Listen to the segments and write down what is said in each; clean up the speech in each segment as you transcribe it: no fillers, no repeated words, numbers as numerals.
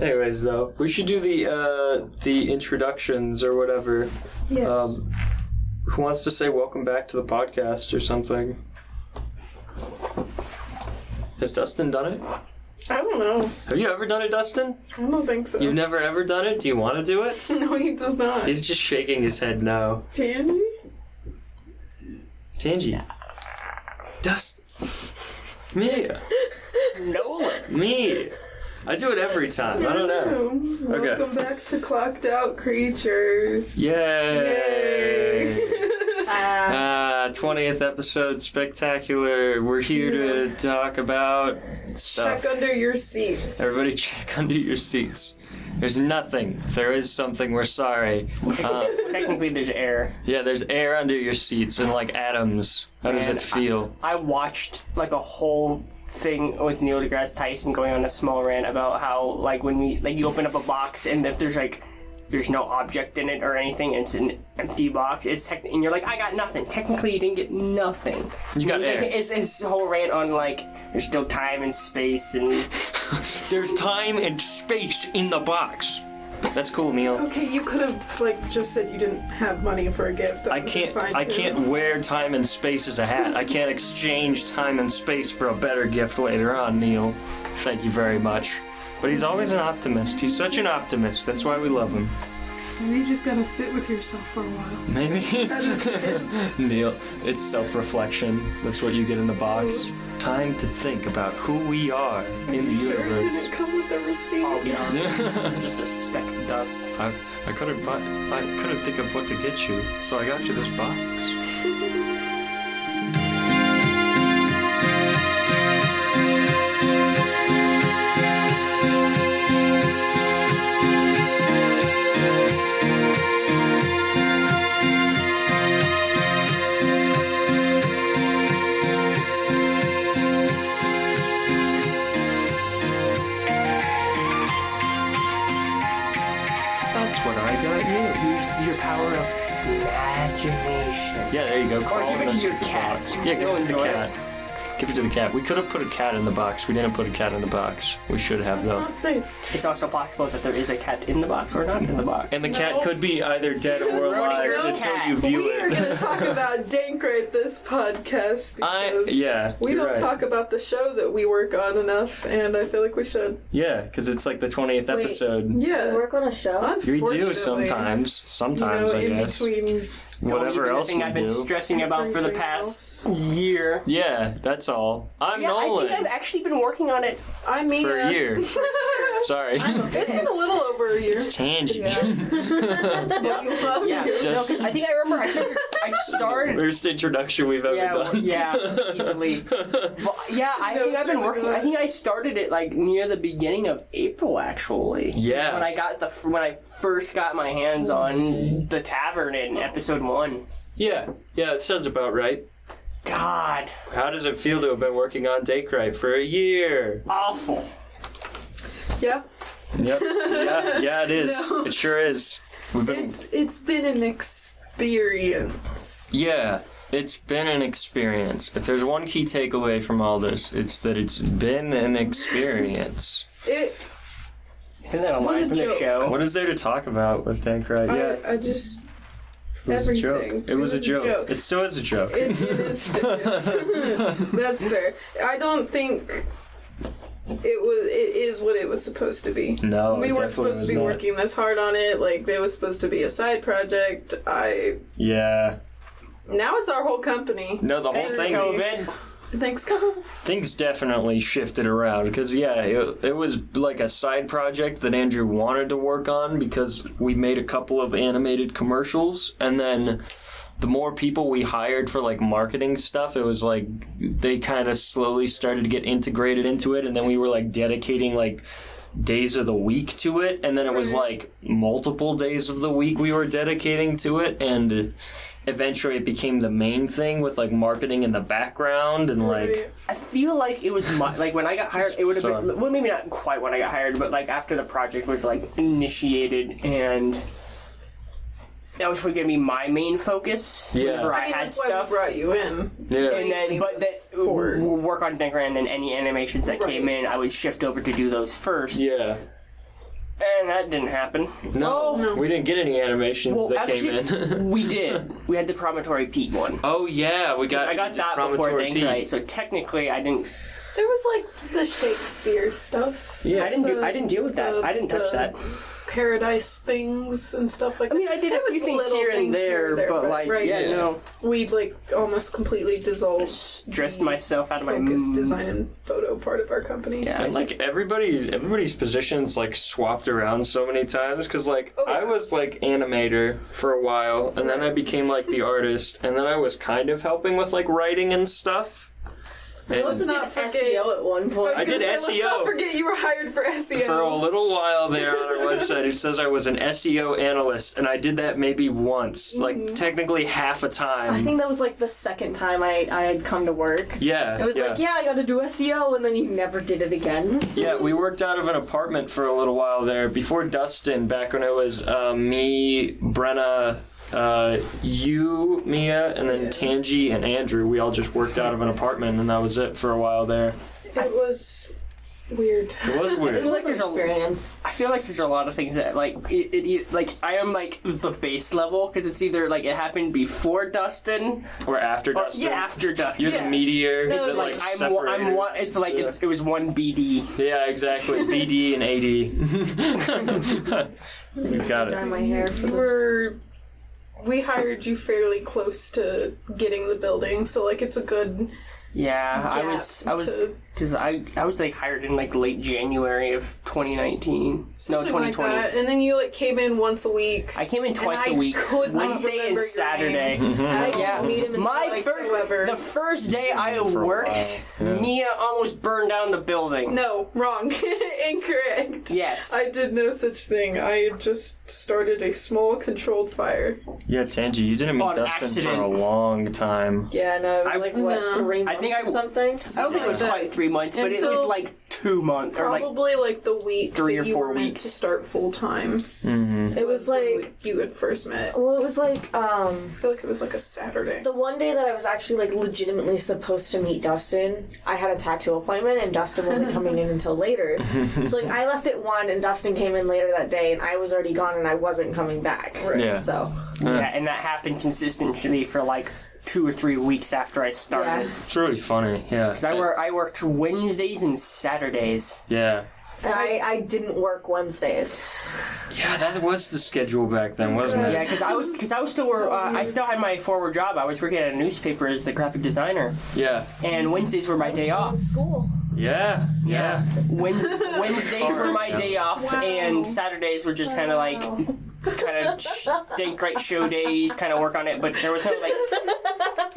Anyways, though, we should do the introductions or whatever. Yes. Who wants to say welcome back to the podcast or something? Has Dustin done it? I don't know. Have you ever done it, Dustin? I don't think so. You've never ever done it? Do you want to do it? No, he does not. He's just shaking his head no. Tangi? Tangi. Dustin. Me. Nolan. Me. I do it every time. I don't know. Okay. Welcome back to Clocked Out Creatures. Yay! 20th episode, spectacular. We're here to talk about stuff. Check under your seats. Everybody check under your seats. There's nothing. If there is something, we're sorry. Technically, there's air. Yeah, there's air under your seats and like atoms. How does it feel? I watched like a whole thing with Neil deGrasse Tyson going on a small rant about how like when we like you open up a box and if there's no object in it or anything, and it's an empty box. And you're like, I got nothing. Technically, you didn't get nothing. You got air. Like, it's a whole rant on like there's still time and space and There's time and space in the box. That's cool, Neil. Okay, you could have like just said you didn't have money for a gift. I can't wear time and space as a hat. I can't exchange time and space for a better gift later on, Neil. Thank you very much. But he's always an optimist. He's such an optimist. That's why we love him. Maybe you just gotta sit with yourself for a while. Maybe. That is it. Neil, it's self-reflection. That's what you get in the box. Time to think about who we are in the Sure, it universe. didn't come with a receipt. oh yeah, just a speck of dust. I couldn't think of what to get you, so I got you this box. That's what I got you. Use your power of imagination. Yeah, there you go. Or Crawl give in it the to your cat. box. Yeah, give You'll it to the enjoy cat. Give it to the cat. We could have put a cat in the box. We didn't put a cat in the box. We should have, That's though. not safe. It's also possible that there is a cat in the box or not in the box. And the cat could be either dead or alive Schrodinger's until cat. you view We are it. going to talk about Dankrite this podcast because we you're don't right. talk about the show that we work on enough, and I feel like we should. Yeah, because it's like the 20th episode. Yeah. Work on a show? We do Unfortunately, sometimes, I in guess. between. Whatever else we I've been do. stressing about for the Everything past else. year. Yeah, that's all. I'm Yeah, Nolan. I think I've actually been working on it. I mean, For a year. Sorry. It's been a little over a year. It's Tangi. Yeah, no, 'cause I think I remember I started. Worst introduction we've ever done. Yeah, easily. But, yeah, I No, think I've been it's working. over. I think I started it like near the beginning of April, actually. Yeah. That's when I got when I first got my hands on the tavern in episode 1. Yeah, that sounds about right. God, How does it feel to have been working on Dankrite for a year? awful. Yeah. Yep. Yeah, it is. No. It sure is. We've been. It's been an experience. Yeah, it's been an experience. If there's one key takeaway from all this, it's that it's been an experience. Isn't that a was line a from the joke. show? What is there to talk about with Dankrite? Yeah, I just. it was a joke. Everything. It was a joke. It still is a joke. It is still. That's fair. I don't think it is what it was supposed to be. No, We it weren't definitely supposed to was be not. working this hard on it. Like, it was supposed to be a side project. Yeah. Now it's our whole company. No, the whole Thanks, thing. COVID. Thanks, God. Things definitely shifted around because it was like a side project that Andrew wanted to work on because we made a couple of animated commercials, and then the more people we hired for like marketing stuff, it was like they kind of slowly started to get integrated into it, and then we were like dedicating like days of the week to it, and then it was like multiple days of the week we were dedicating to it, and eventually it became the main thing with like marketing in the background and like I feel like it was like when I got hired, it would have been, well, maybe not quite when I got hired, but like after the project was like initiated, and that was going to be my main focus. Yeah. Whenever I had that's why stuff. we brought you in. yeah. And then, but we'll work on Dankrite, and then any animations that came in, I would shift over to do those first. Yeah. And that didn't happen. No, we didn't get any animations that came in. We did. We had the Promontory Pete one. Oh yeah, I got that before Dankrite, so technically I didn't. There was like the Shakespeare stuff. Yeah, I didn't deal with that. I didn't touch that. Paradise things and stuff like that. I mean, I did a few things here and there, but like, right, no. We'd like almost completely dissolved. Stressed myself out of my focus design and photo part of our company. Yeah, and like everybody's positions like swapped around so many times because like I was like animator for a while, and then I became like the artist, and then I was kind of helping with like writing and stuff. I also did SEO at one point. I did SEO. Let's not forget you were hired for SEO. For a little while there on our website, it says I was an SEO analyst, and I did that maybe once, like technically half a time. I think that was like the second time I had come to work. Yeah. It was like, I gotta do SEO, and then you never did it again. Yeah, we worked out of an apartment for a little while there before Dustin, back when it was me, Brenna, you, Mia, and then Tangi and Andrew. We all just worked out of an apartment, and that was it for a while there. It was weird. It was weird. I feel like there's experience. I feel like there's a lot of things that like like I am like the base level because it's either like it happened before Dustin Or after Dustin. yeah, after Dustin. You're the meteor. No, It's it's like separated. I'm one. It's like it was one BD. Yeah, exactly. BD and AD. We got Dye it. my hair for the... We hired you fairly close to getting the building, so like it's a good. Yeah, I was to- because I was like hired in like late January of 2019. No, Something 2020. Like that. And then you like came in once a week. I came in twice and a week, I could not Wednesday remember and your Saturday. name. I didn't meet him My whatsoever. the first day I a worked, while, yeah. Mia almost burned down the building. No, wrong. Incorrect. Yes. I did no such thing. I had just started a small controlled fire. Yeah, Tangi, you didn't meet On Dustin accident. for a long time. Yeah, no, it was like, what, no. 3 I months think or something? I don't think it was Like quite 3 months, but it Until was like 2 months or like Probably like the week 3 or that you 4 were meant weeks. to start full time. It was like... You had first met. Well, it was like, I feel like it was like a Saturday. the one day that I was actually, like, legitimately supposed to meet Dustin, I had a tattoo appointment, and Dustin wasn't coming in until later. So, like, I left at 1, and Dustin came in later that day, and I was already gone, and I wasn't coming back. Yeah. So, yeah, and that happened consistently for like 2 or 3 weeks after I started. yeah. It's really funny, yeah. Because I worked Wednesdays and Saturdays. Yeah. And I didn't work Wednesdays. Yeah, that was the schedule back then, wasn't it? Yeah, because I was still I still had my former job. I was working at a newspaper as the graphic designer, Yeah. and Wednesdays were my day Still in off. school. Yeah. Yeah, Wednesdays were my day off, Wow. and Saturdays were just kind of like Dankrite show days, kind of work on it. But there was no like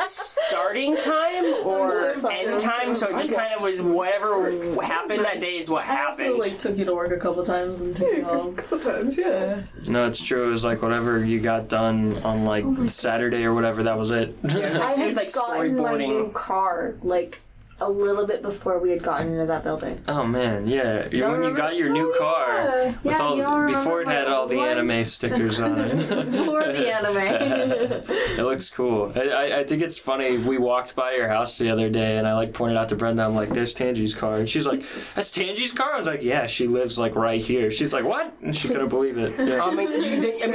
starting time or end time, so it just kind of was whatever happened that day is what I also, happened. like, took you to work a couple times and took you A home. couple times, yeah. No, it's true. It was like whatever you got done on like Saturday or whatever, that was it. I It had was like gotten my storyboarding. new car, like, a little bit before we had gotten into that building. Oh man, yeah. When you remember? got your new car, Yeah. with Yeah, all you all before it remember had all the one- anime stickers on it. Before the anime. It looks cool. I think it's funny. We walked by your house the other day, and I like pointed out to Brenda. I'm like, "There's Tangi's car," and she's like, "That's Tangi's car." I was like, "Yeah, she lives like right here." She's like, "What?" And she couldn't believe it. Yeah. I mean,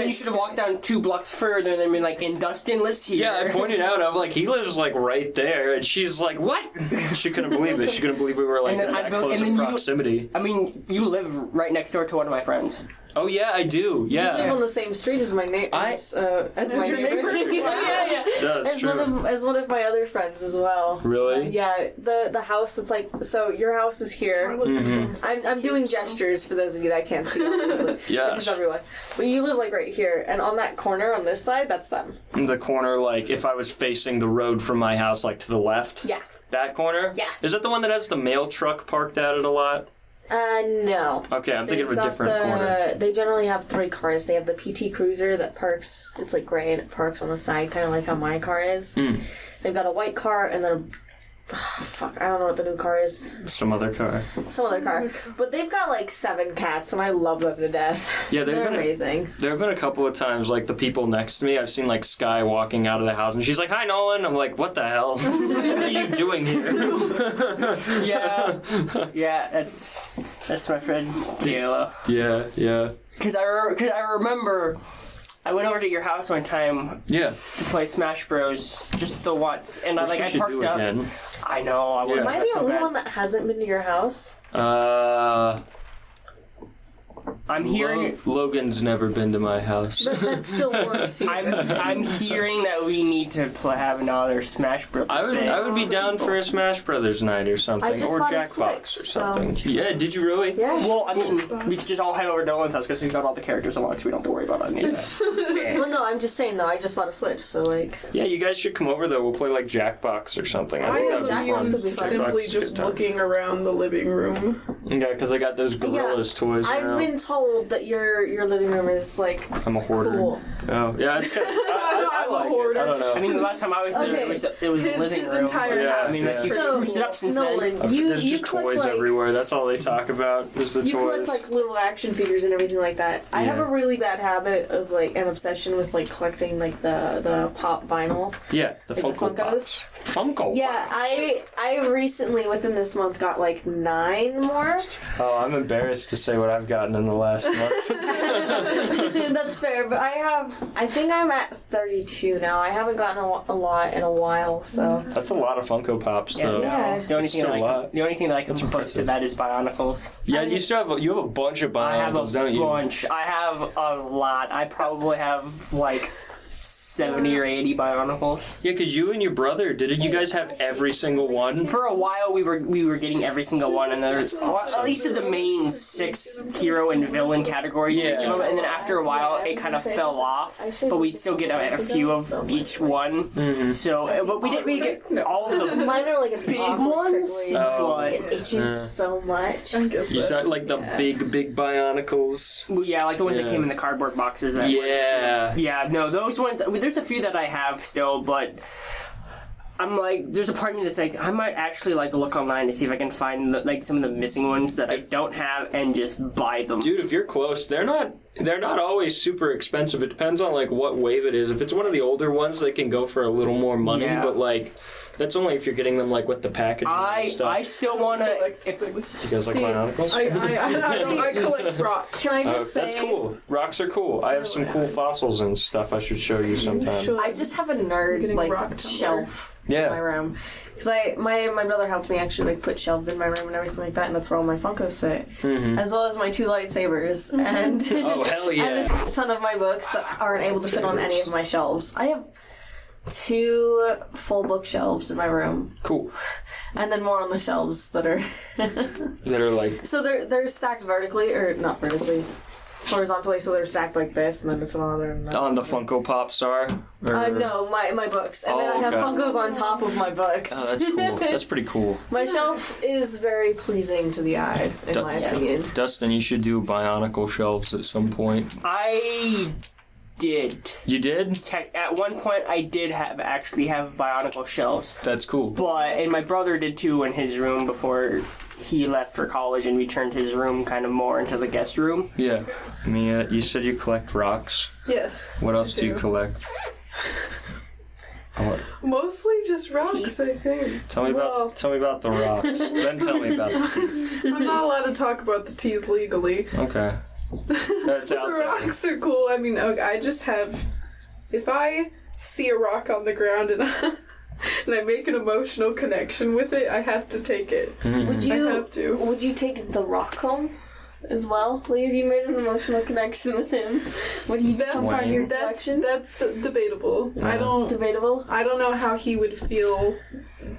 you should have walked down 2 blocks further and been like, and Dustin lives here. Yeah, I pointed out. I'm like, he lives like right there, and she's like, "What?" She couldn't believe it. She couldn't believe we were like And then in I that built- close and in then you- proximity. I mean, you live right next door to one of my friends. Oh yeah, I do. I live Yeah, on the same street as my neighbor. As my your neighbor. neighbor? yeah. that's As true. as one of my other friends as well. Really? Yeah, the house. It's like, so your house is here. I'm doing gestures for those of you that can't see, obviously. Yeah. Which is everyone. But you live like right here, and on that corner on this side, that's them. In the corner, like if I was facing the road from my house, like to the left. Yeah. That corner. Yeah. Is that the one that has the mail truck parked at it a lot? No. Okay, I'm thinking of a They've got different corner. They generally have 3 cars. They have the PT Cruiser that parks. It's like gray and it parks on the side, kind of like how my car is. Hmm. They've got a white car and then a Fuck, I don't know what the new car is. Some other car. Some other car. But they've got like 7 cats, and I love them to death. Yeah, they're amazing. There have been a couple of times, like, the people next to me, I've seen, like, Sky walking out of the house, and she's like, "Hi, Nolan." I'm like, "What the hell? What are you doing here?" Yeah, that's my friend Kayla. Yeah. Because I remember I went over to your house one time Yeah. to play Smash Bros. Just the once, and I Which we should parked do up. again. I know. I Yeah. Am I the so only bad. one that hasn't been to your house? I'm hearing. Logan's never been to my house. That still works. I'm hearing that we need to have another Smash Bros. I would be down for a Smash Brothers night or something, I just or bought a Jackbox Switch, or something. Yeah, did you really? Yeah. Well, I mean, we could just all head over to Nolan's house because he's got all the characters along, so we don't have to worry about any of that. Well, no, I'm just saying though. I just bought a Switch, so like. Yeah, you guys should come over though. We'll play like Jackbox or something. I think am that'd be fun. used to Jackbox simply is a just good time. looking around the living room. Yeah, because I got those Gorillas toys. I've now. been told that your living room is like I'm a hoarder. cool. Oh, yeah, it's kind of. I I'm a like hoarder. it. I don't know. I mean, the last time I was there, Okay. it was the living His room. entire Yeah, house. I mean, like, yeah. you spruced it up since then. Nolan, you There's just collect, toys like, everywhere. That's all they talk about is the You toys. collect like little action figures and everything like that. I have Yeah. a really bad habit of like an obsession with like collecting like the pop vinyl. Yeah, the Like the Funko Funkos? Pops. Funko Yeah, Pops. I recently within this month got like 9 more. Oh, I'm embarrassed to say what I've gotten in the last month. That's fair, but I think I'm at 32 now. I haven't gotten a lot in a while, so. That's a lot of Funko Pops, though. Yeah. The only It's thing still that a lot. the only thing that I can put close to impressive. that is Bionicles. Yeah, you have a bunch of I have a Bionicles, don't you? bunch. I have a lot. I probably have like 70 or 80 Bionicles. Yeah, because you and your brother, didn't you guys have every single one? For a while, we were getting every single one, and there's at least of the main 6 hero and villain categories. Yeah. Each of them, and then after a while, it kind of fell off. But we'd still get a few of each one. Mm-hmm. So, but we didn't really get all of the Mine are like a big ones. Oh. But It itches so much. I get You that. said like the big Bionicles. well, yeah, like the ones that Yeah. came in the cardboard boxes. That Yeah. Yeah, no, those ones. I mean, there's a few that I have still, but I'm like, there's a part of me that's like, I might actually like look online to see if I can find like some of the missing ones that I don't have and just buy them. Dude, if you're close, they're not always super expensive. It depends on like what wave it is. If it's one of the older ones, they can go for a little more money, Yeah. but like that's only if you're getting them like with the packaging and stuff. I still want to. If you guys like Bionicles? I collect rocks. Can I just say? That's cool. Rocks are cool. I have some cool fossils and stuff I should show you sometime. I just have a nerd Getting like rock tumbler. shelf in my Yeah. room because my brother helped me actually like put shelves in my room and everything like that, and that's where all my Funkos sit, as well as my 2 lightsabers and Oh, hell and yeah. there's a ton of my books that aren't able to fit on any of my shelves. I have 2 full bookshelves in my room, Cool. and then more on the shelves that are That are like, so they're stacked vertically or not vertically. Horizontally, so they're stacked like this, and then it's another. on the Funko Pops are? Or... No, my books, and then I have okay. Funkos on top of my books. Oh, that's cool. That's pretty cool. My shelf is very pleasing to the eye, in my opinion. Dustin, you should do Bionicle shelves at some point. I did. You did? At one point, I did actually have Bionicle shelves, That's cool. and my brother did too in his room before he left for college, and we turned his room kind of more into the guest room. Yeah. Mia, you said you collect rocks. Yes. What else I do you collect? Mostly just rocks, I think. Tell me about the rocks. Then tell me about the teeth. I'm not allowed to talk about the teeth legally. Okay. That's out The there. rocks are cool. I mean, I just have... If I see a rock on the ground and I make an emotional connection with it, I have to take it. Would I you have to. would you take the rock home as well? Lee, have you made an emotional connection with him? Would he become part of your collection? That's debatable. I don't know how he would feel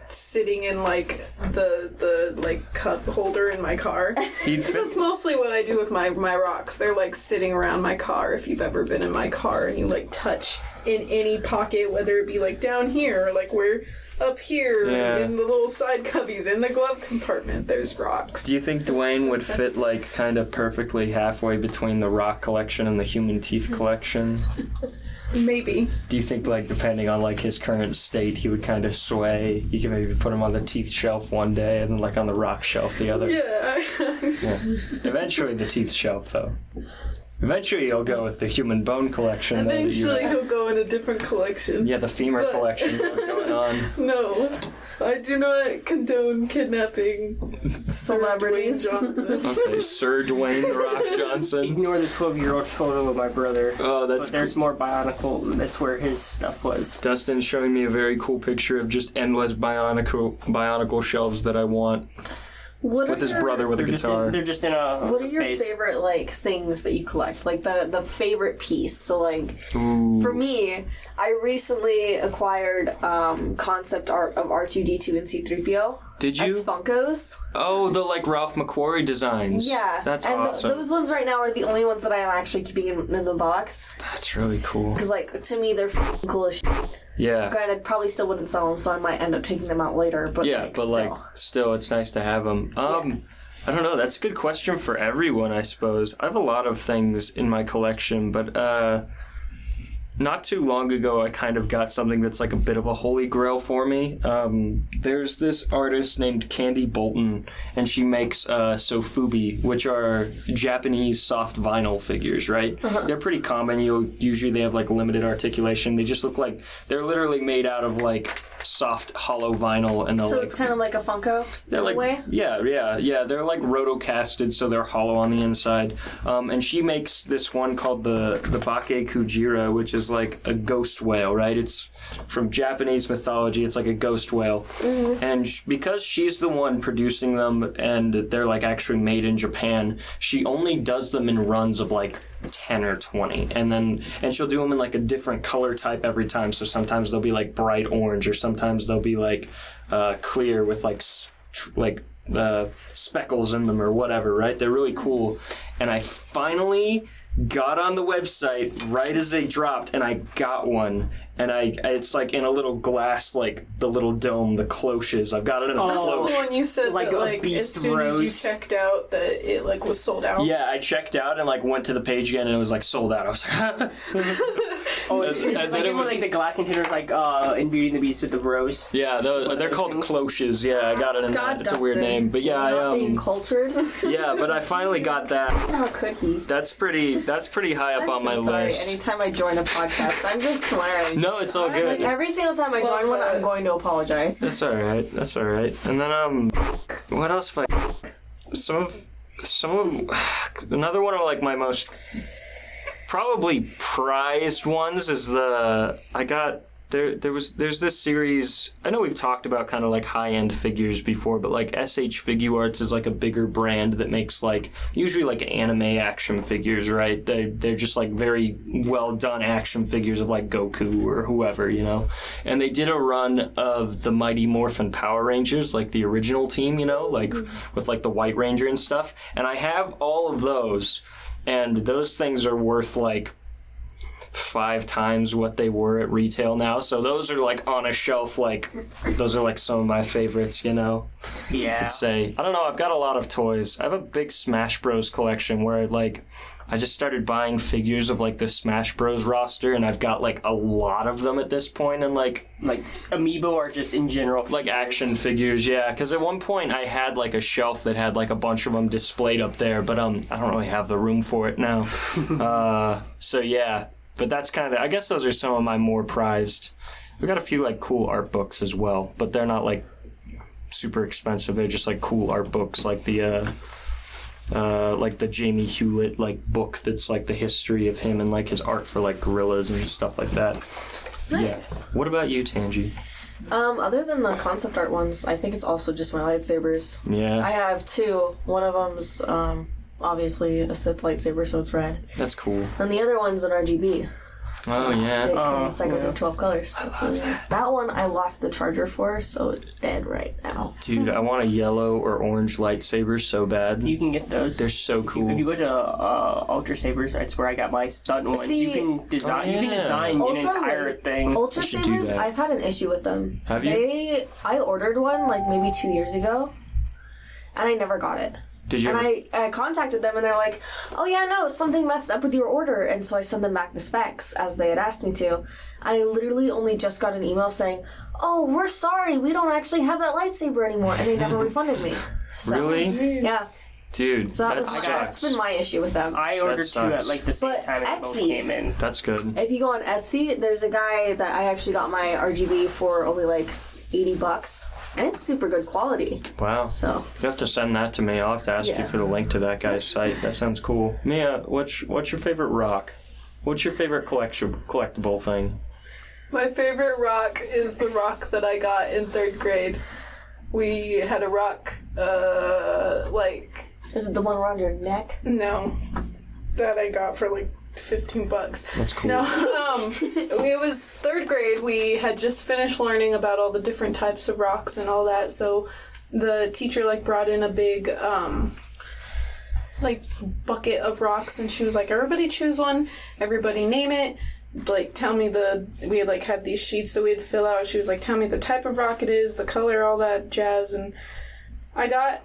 sitting in like the like cup holder in my car. Because that's mostly what I do with my rocks. They're like sitting around my car. If you've ever been in my car and you like touch in any pocket, whether it be like down here or like where up here in the little side cubbies in the glove compartment, there's rocks. Do you think Dwayne would fit like kind of perfectly halfway between the rock collection and the human teeth collection? Maybe. Do you think, like, depending on, like, his current state, he would kind of sway? You can maybe put him on the teeth shelf one day and then, like, on the rock shelf the other. Yeah. Eventually the teeth shelf, though. Eventually he'll go with the human bone collection. Eventually he'll go in a different collection. Yeah, the femur collection going on. No, I do not condone kidnapping celebrities. Okay, Sir Dwayne The Rock Johnson. Ignore the 12-year-old photo of my brother. Oh, that's But there's more Bionicle. That's where his stuff was. Dustin's showing me a very cool picture of just endless Bionicle shelves that I want. With his brother with a guitar. They're just in a What are your base. favorite, like, things that you collect? Like, the favorite piece. So, like, Ooh. for me, I recently acquired concept art of R2-D2 and C-3PO. Did you? As Funkos. Oh, the, like, Ralph McQuarrie designs. Yeah. That's and awesome. those ones right now are the only ones that I am actually keeping in the box. That's really cool. Because, like, to me, they're f***ing cool as shit. Yeah. Granted, probably still wouldn't sell them, so I might end up taking them out later. But Yeah, like, but, still. like, still, it's nice to have them. I don't know, that's a good question for everyone, I suppose. I have a lot of things in my collection, but, not too long ago, I kind of got something that's like a bit of a holy grail for me. There's this artist named Candy Bolton, and she makes sofubi, which are Japanese soft vinyl figures, right? They're pretty common. Usually they have like limited articulation. They just look like they're literally made out of like soft hollow vinyl, and So like, it's kind of like a Funko in a way? Yeah. They're like roto-casted, so they're hollow on the inside. And she makes this one called the Bake Kujira, which is like a ghost whale, right? It's from Japanese mythology. It's like a ghost whale. Mm-hmm. And because she's the one producing them, and they're like actually made in Japan, she only does them in runs of like 10 or 20, and she'll do them in like a different color type every time. So sometimes they'll be like bright orange, or sometimes they'll be like clear with like speckles in them or whatever, right? They're really cool. And I finally got on the website right as they dropped, and I got one. And it's like in a little glass, like the little dome, the cloches. I've got it in a cloche. That's the one you said Like that, a like, beast as soon as you rose. checked out that it, like, was sold out. Yeah, I checked out and like went to the page again, and it was like sold out. I was like, It's like in the glass containers, like in Beauty and the Beast with the rose. yeah, they're called cloches. Yeah, I got it in that. It's a weird name, but yeah, Not being cultured. yeah, but I finally got that. How could he? That's pretty high up I'm on so my sorry. list. Anytime I join a podcast, I'm just swearing. No, it's all good. Like, every single time I join one, I'm going to apologize. That's all right. That's all right. And then what else? If I some of another one of like my most probably prized ones is there's this series. I know we've talked about kind of like high-end figures before, but like SH Figuarts is like a bigger brand that makes like usually like anime action figures, right? They're just like very well done action figures of like Goku or whoever, you know. And they did a run of the Mighty Morphin Power Rangers, like the original team, you know, like with like the White Ranger and stuff. And I have all of those, and those things are worth like 5 times what they were at retail now. So those are like on a shelf, like those are like some of my favorites, you know. Yeah. I'd say, I don't know, I've got a lot of toys. I have a big Smash Bros collection where like I just started buying figures of like the Smash Bros roster, and I've got like a lot of them at this point, and like Amiibo or just in general figures? Like action figures, yeah, because at one point I had like a shelf that had like a bunch of them displayed up there, but I don't really have the room for it now. So yeah. But that's kind of, I guess those are some of my more prized. We've got a few like cool art books as well, but they're not like super expensive. They're just like cool art books, like the Jamie Hewlett like book that's like the history of him and like his art for like gorillas and stuff like that. Nice. Yeah. What about you, Tangi? Other than the concept art ones, I think it's also just my lightsabers. Yeah. I have 2. One of them's obviously a Sith lightsaber, so it's red. That's cool. And the other one's an RGB. Oh, yeah. It can cycle through 12 colors. That's really nice. That one I lost the charger for, so it's dead right now. Dude, I want a yellow or orange lightsaber so bad. You can get those. They're so cool. If you go to Ultra Sabers, that's where I got my stunt ones. See, you can design. You can design an entire thing. Ultra should do Sabers, that. I've had an issue with them. Have you? I ordered one like maybe 2 years ago, and I never got it. Did you? And I contacted them, and they're like, "Oh yeah, no, something messed up with your order." And so I sent them back the specs as they had asked me to. I literally only just got an email saying, "Oh, we're sorry, we don't actually have that lightsaber anymore," and they never refunded me. So, really? Yeah. Dude, so that's been my issue with them. I ordered two at like the same time and both came in. That's good. If you go on Etsy, there's a guy that I actually got my RGB for only like $80, and it's super good quality. Wow. So you have to send that to me. I'll have to ask you for the link to that guy's site. That sounds cool. Mia, what's your favorite rock? What's your favorite collectible thing? My favorite rock is the rock that I got in 3rd grade. We had a rock, Is it the one around your neck? No. That I got for like $15. That's cool. No, it was 3rd grade. We had just finished learning about all the different types of rocks and all that. So the teacher brought in a big bucket of rocks, and she was like, "Everybody choose one. Everybody name it. Tell me we had these sheets that we had to fill out." She was like, "Tell me the type of rock it is, the color, all that jazz." And I got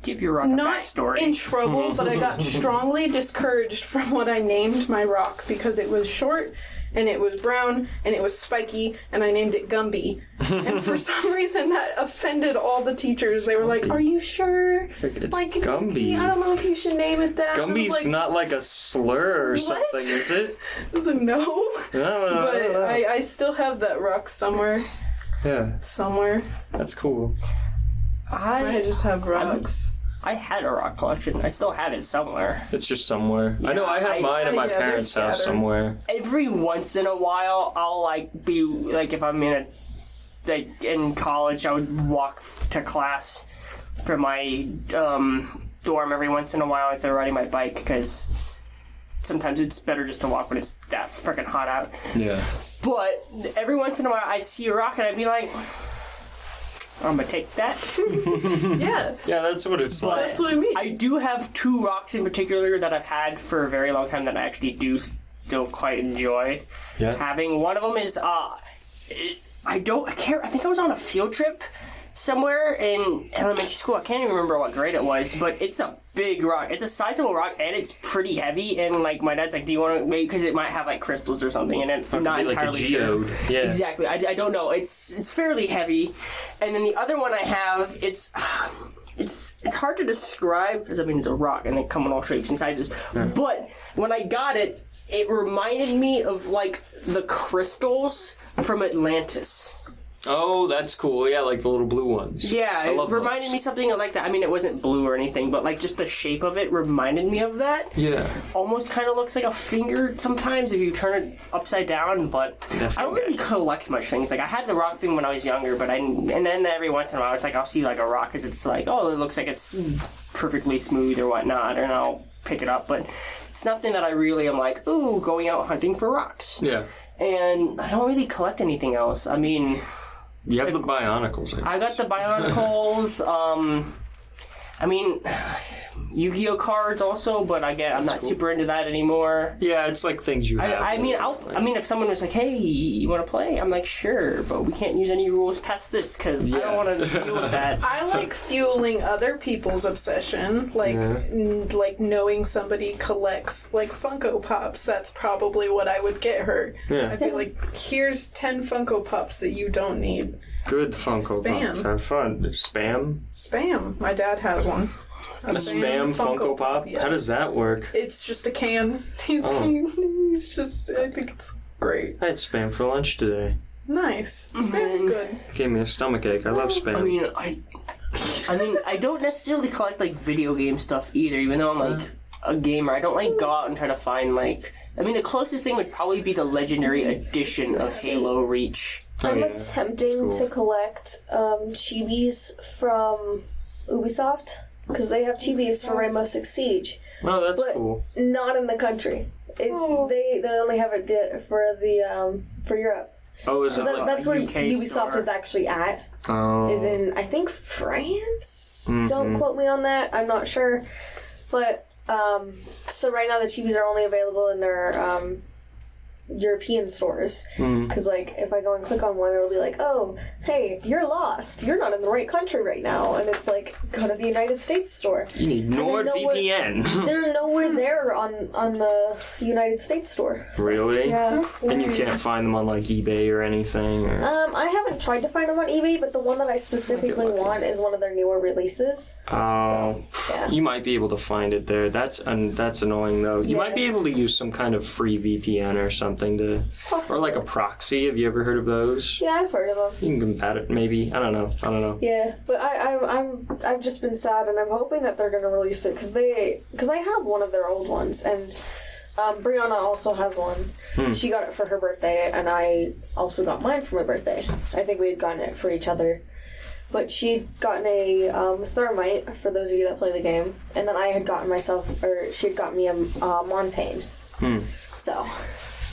give your rock a backstory. Not in trouble, but I got strongly discouraged from what I named my rock because it was short and it was brown and it was spiky, and I named it Gumby. And for some reason that offended all the teachers. They were like, "Are you sure? It's Gumby. I don't know if you should name it that." Gumby's not like a slur or something, is it? I was like, "No." But I still have that rock somewhere. Yeah. Somewhere. That's cool. I just have rocks. I had a rock collection. I still have it somewhere. It's just somewhere. Yeah, I know I have mine at my parents' house somewhere. Every once in a while, I'll be if I'm in college, I would walk to class from my dorm every once in a while instead of riding my bike, because sometimes it's better just to walk when it's that freaking hot out. Yeah. But every once in a while, I'd see a rock and I'd be like, I'm gonna take that. Yeah. Yeah, that's what it's like. That's what I mean. I do have 2 rocks in particular that I've had for a very long time that I actually do still quite enjoy having. One of them is I think I was on a field trip somewhere in elementary school. I can't even remember what grade it was, but it's a big rock. It's a sizable rock, and it's pretty heavy. And my dad's like, "Do you want to?" Because it might have crystals or something, and I'm not entirely sure. Yeah. Exactly. I don't know. It's fairly heavy. And then the other one I have, it's hard to describe because it's a rock, and they come in all shapes and sizes. Yeah. But when I got it, it reminded me of the crystals from Atlantis. Oh, that's cool. Yeah, the little blue ones. Yeah, it reminded me something like that. I mean, it wasn't blue or anything, but just the shape of it reminded me of that. Yeah. Almost kind of looks like a finger sometimes if you turn it upside down, but I don't really collect much things. I had the rock thing when I was younger, but and then every once in a while it's I'll see a rock because it's it looks like it's perfectly smooth or whatnot, and I'll pick it up, but it's nothing that I really am ooh, going out hunting for rocks. Yeah. And I don't really collect anything else. I mean... You have the Bionicles. I got the Bionicles. Yu-Gi-Oh cards also, but I'm not super into that anymore. Yeah, it's things you have. I mean, if someone was like, "Hey, you want to play?" I'm like, "Sure," but we can't use any rules past this because I don't want to deal with that. I like fueling other people's obsession, knowing somebody collects Funko Pops. That's probably what I would get her. Yeah. I'd be like, "Here's 10 Funko Pops that you don't need." Good Funko Pops. Have fun. Spam. Spam. My dad has one. A spam Funko Pop? Yes. How does that work? It's just a can. He's just, I think it's great. I had spam for lunch today. Nice. Spam's good. It gave me a stomachache. I love spam. I don't necessarily collect video game stuff either, even though I'm a gamer. I don't go out and try to find the closest thing would probably be the Legendary Edition of Halo Reach. I'm attempting to collect chibis from Ubisoft. Because they have chibis for Rainbow Six Siege. Oh, that's cool. Not in the country. They only have it for Europe. Oh, is that that's where Ubisoft is actually at. Oh. Is in, I think, France? Mm-hmm. Don't quote me on that. I'm not sure. But, so right now the chibis are only available in their European stores. Because, like, if I go and click on one, it'll be like, oh, hey, you're lost. You're not in the right country right now. And it's like, go to the United States store. You need NordVPN. They're nowhere there on the United States store. So, really? Yeah. And you can't find them on, like, eBay or anything? Or... I haven't tried to find them on eBay, but the one that I specifically want is one of their newer releases. Oh. So, yeah. You might be able to find it there. That's annoying, though. You might be able to use some kind of free VPN or something to... Possibly. Or like a proxy. Have you ever heard of those? Yeah, I've heard of them. You can combat it, maybe. I don't know. Yeah, but I've just been sad, and I'm hoping that they're gonna release it because I have one of their old ones, and Brianna also has one. She got it for her birthday, and I also got mine for my birthday. I think we had gotten it for each other. But she'd gotten a thermite, for those of you that play the game, and then I had gotten she'd got me a Montaigne. So.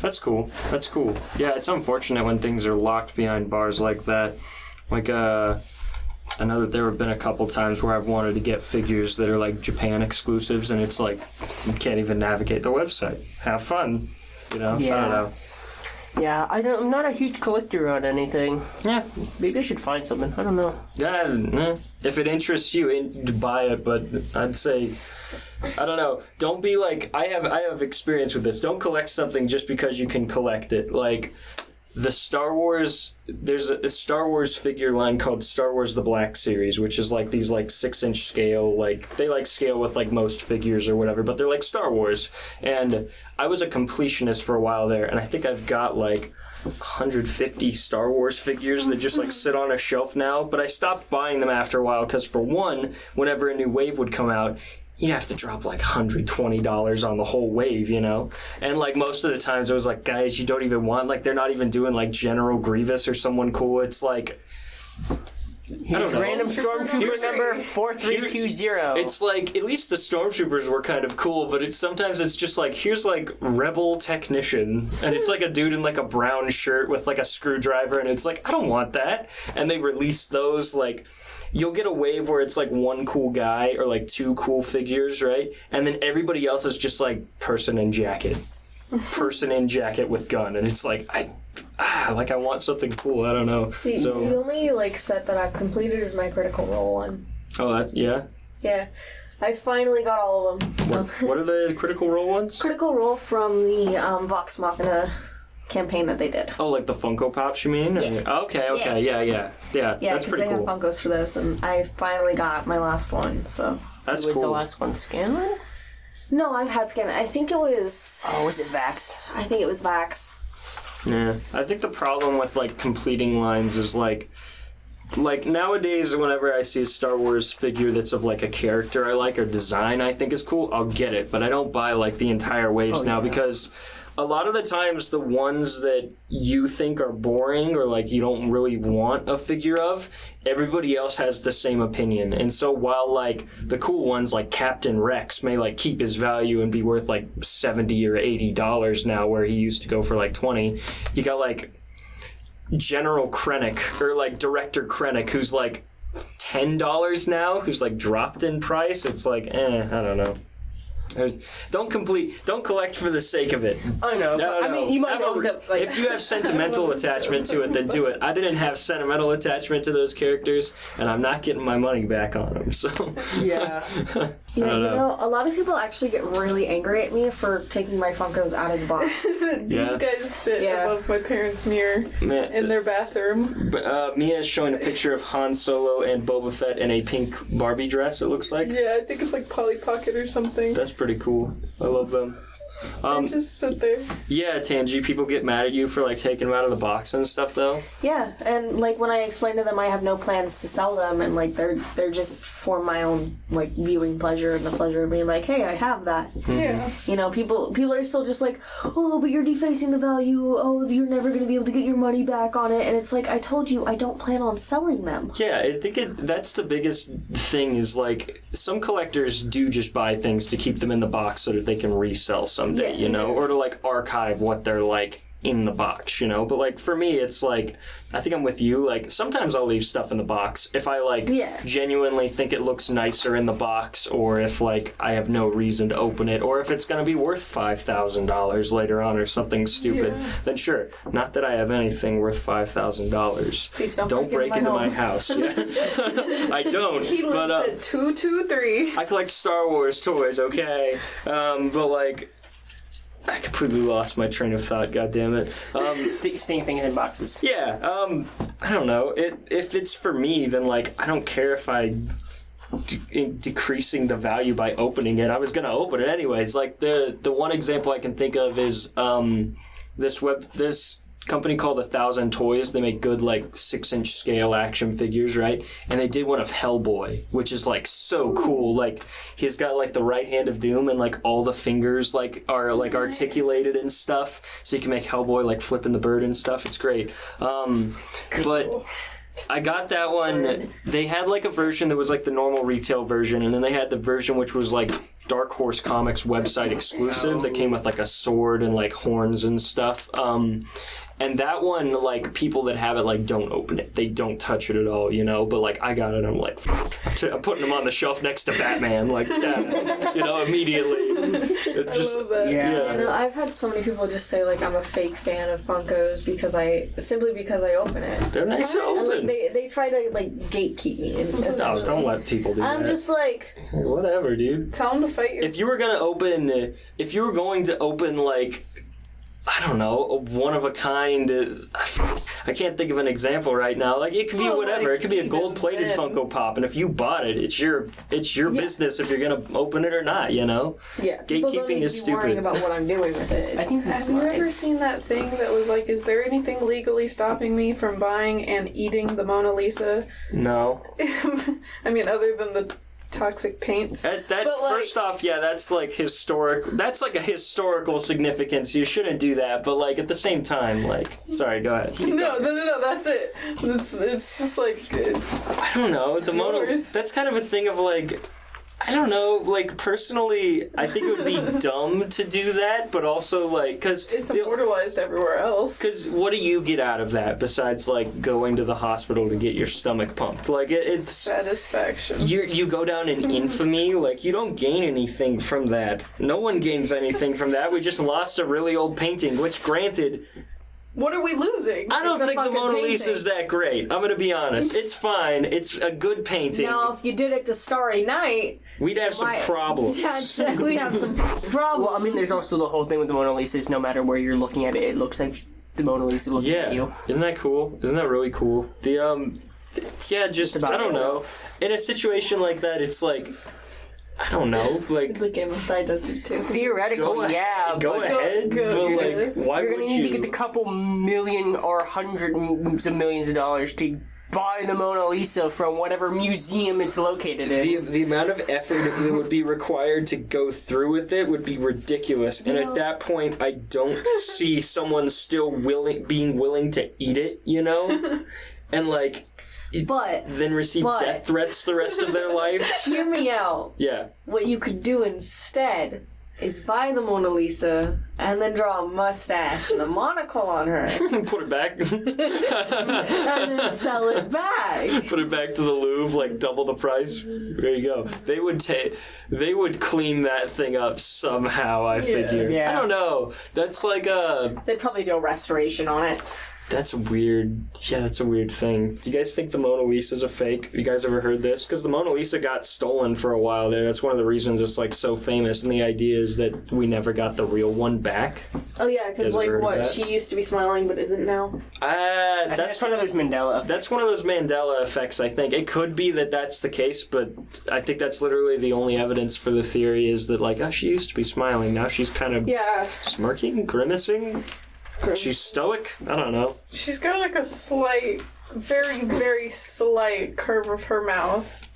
That's cool. Yeah, it's unfortunate when things are locked behind bars like that. Like, I know that there have been a couple times where I've wanted to get figures that are like Japan exclusives, and it's like, you can't even navigate the website. Have fun. You know? Yeah. I don't know. Yeah, I'm not a huge collector on anything. Yeah, maybe I should find something. I don't know. Yeah, if it interests you, to buy it, but I'd say... I don't know. Don't be like... I have experience with this. Don't collect something just because you can collect it. Like, the Star Wars... There's a Star Wars figure line called Star Wars The Black Series, which is like these like 6-inch scale, like... They like scale with like most figures or whatever, but they're like Star Wars. And I was a completionist for a while there, and I think I've got like 150 Star Wars figures that just like sit on a shelf now, but I stopped buying them after a while because, for one, whenever a new wave would come out, you'd have to drop like $120 on the whole wave, you know? And like most of the times it was like, guys, you don't even want, like, they're not even doing like General Grievous or someone cool. It's like, I don't know. Random Stormtrooper number 4320. It's like, at least the Stormtroopers were kind of cool, but sometimes it's just like, here's like Rebel Technician, and it's like a dude in like a brown shirt with like a screwdriver, and it's like, I don't want that. And they released those, like, you'll get a wave where it's like one cool guy or like two cool figures, right? And then everybody else is just like person in jacket with gun, and it's like, I want something cool. I don't know. See, the only like set that I've completed is my Critical Role one. Oh, that's yeah. Yeah, I finally got all of them. So. What are the Critical Role ones? Critical Role from the Vox Machina campaign that they did. Oh, like the Funko Pops, you mean? Yeah. Okay. Yeah. That's pretty cool. They have Funkos for those, and I finally got my last one. So that's was cool. The last one Scanlan? No, I've had Scanlan. I think it was. Oh, was it Vax? I think it was Vax. Yeah, I think the problem with like completing lines is like nowadays, whenever I see a Star Wars figure that's of like a character I like or design I think is cool, I'll get it. But I don't buy like the entire waves now because a lot of the times the ones that you think are boring or like you don't really want a figure of, everybody else has the same opinion. And so while like the cool ones like Captain Rex may like keep his value and be worth like $70 or $80 now where he used to go for like $20, you got like General Krennic or like Director Krennic who's like $10 now, who's like dropped in price. It's like, I don't know. Don't collect for the sake of it. I know. I mean, you might know that, like... If you have sentimental attachment to it, then do it. I didn't have sentimental attachment to those characters, and I'm not getting my money back on them. So yeah. You know, a lot of people actually get really angry at me for taking my Funkos out of the box. These guys sit above my parents' mirror in their bathroom. But Mia is showing a picture of Han Solo and Boba Fett in a pink Barbie dress, it looks like. Yeah, I think it's like Polly Pocket or something. That's pretty cool. I love them. They just sit there. Yeah, Tangi, people get mad at you for like taking them out of the box and stuff, though. Yeah, and like when I explain to them I have no plans to sell them, and like they're just for my own like viewing pleasure and the pleasure of being like, hey, I have that. Yeah. You know, people are still just like, oh, but you're defacing the value. Oh, you're never gonna be able to get your money back on it. And it's like, I told you, I don't plan on selling them. Yeah, I think that's the biggest thing is like some collectors do just buy things to keep them in the box so that they can resell someday, you know, or to like archive what they're like in the box, you know? But, like, for me, it's like, I think I'm with you. Like, sometimes I'll leave stuff in the box if I, like, genuinely think it looks nicer in the box, or if, like, I have no reason to open it, or if it's going to be worth $5,000 later on or something stupid, then sure. Not that I have anything worth $5,000. Please don't break into my house. Yeah. I don't. He lives at 223. I collect Star Wars toys, okay? But, like, I completely lost my train of thought, goddammit. Same thing in boxes. Yeah, I don't know. If it's for me, then, like, I don't care if I decreasing the value by opening it. I was gonna open it anyways. Like, the one example I can think of is this company called 1,000 Toys. They make good, like, 6-inch scale action figures, right? And they did one of Hellboy, which is, like, so cool. Like, he's got, like, the right hand of Doom, and, like, all the fingers, like, are, like, articulated and stuff. So you can make Hellboy, like, flipping the bird and stuff. It's great. But I got that one. They had, like, a version that was, like, the normal retail version, and then they had the version which was, like, Dark Horse Comics website exclusive that came with, like, a sword and, like, horns and stuff. And that one, like, people that have it, like, don't open it. They don't touch it at all, you know? But, like, I got it, I'm like, I'm putting them on the shelf next to Batman, like, that, you know, immediately. It's just, I love that. Yeah. I know, I've had so many people just say, like, I'm a fake fan of Funkos because I open it. They're nice to And, open. like, they try to, like, gatekeep me. No, don't let people do that. I'm just like... Whatever, dude. Tell them to fight your... If you were going to open, like, I don't know, a one-of-a-kind... I can't think of an example right now. Like, it could be whatever. Like, it could be a gold-plated Funko Pop, and if you bought it, it's your business if you're going to open it or not, you know? Yeah. Gatekeeping is stupid. Worrying about what I'm doing with it. I think that's Have you ever seen that thing that was like, is there anything legally stopping me from buying and eating the Mona Lisa? No. I mean, other than the toxic paints. That But, like, first off, yeah, that's like historic. That's like a historical significance. You shouldn't do that, but like at the same time, like, sorry, go ahead. No, that's it. It's just like... I don't know. The Mona. That's kind of a thing of like, I don't know. Like, personally, I think it would be dumb to do that, but also like, because it's immortalized everywhere else. Because what do you get out of that besides like going to the hospital to get your stomach pumped? Like it's satisfaction. You go down in infamy. Like, you don't gain anything from that. No one gains anything from that. We just lost a really old painting, which, granted. What are we losing? I don't think the Mona Lisa is that great. I'm gonna be honest. It's fine. It's a good painting. Now, if you did it to Starry Night, we'd have some problems. We'd have some problems. Well, I mean, there's also the whole thing with the Mona Lisa is no matter where you're looking at it, it looks like the Mona Lisa looking at you. Isn't that cool? Isn't that really cool? Yeah, just I don't know. In a situation like that, it's like, I don't know, like... It's like Game of Thrones does it too. Theoretically, go ahead, but like, why you're would gonna need you... to get the couple million or hundreds of millions of dollars to buy the Mona Lisa from whatever museum it's located in. The amount of effort that would be required to go through with it would be ridiculous, and at that point, I don't see someone still being willing to eat it, you know? And like... then receive death threats the rest of their life. Hear me out. Yeah. What you could do instead is buy the Mona Lisa and then draw a mustache and a monocle on her. Put it back. And then sell it back. Put it back to the Louvre, like double the price. There you go. They would clean that thing up somehow, I figure. Yeah. I don't know. That's like They'd probably do a restoration on it. That's weird. Yeah, that's a weird thing. Do you guys think the Mona Lisa's a fake? You guys ever heard this? Because the Mona Lisa got stolen for a while there. That's one of the reasons it's like so famous. And the idea is that we never got the real one back. Oh yeah, because like what? She used to be smiling but isn't now? That's one of those Mandela effects. That's one of those Mandela effects, I think. It could be that that's the case, but I think that's literally the only evidence for the theory is that like, oh, she used to be smiling. Now she's kind of smirking, grimacing. She's stoic? I don't know. She's got like a slight, very, very slight curve of her mouth.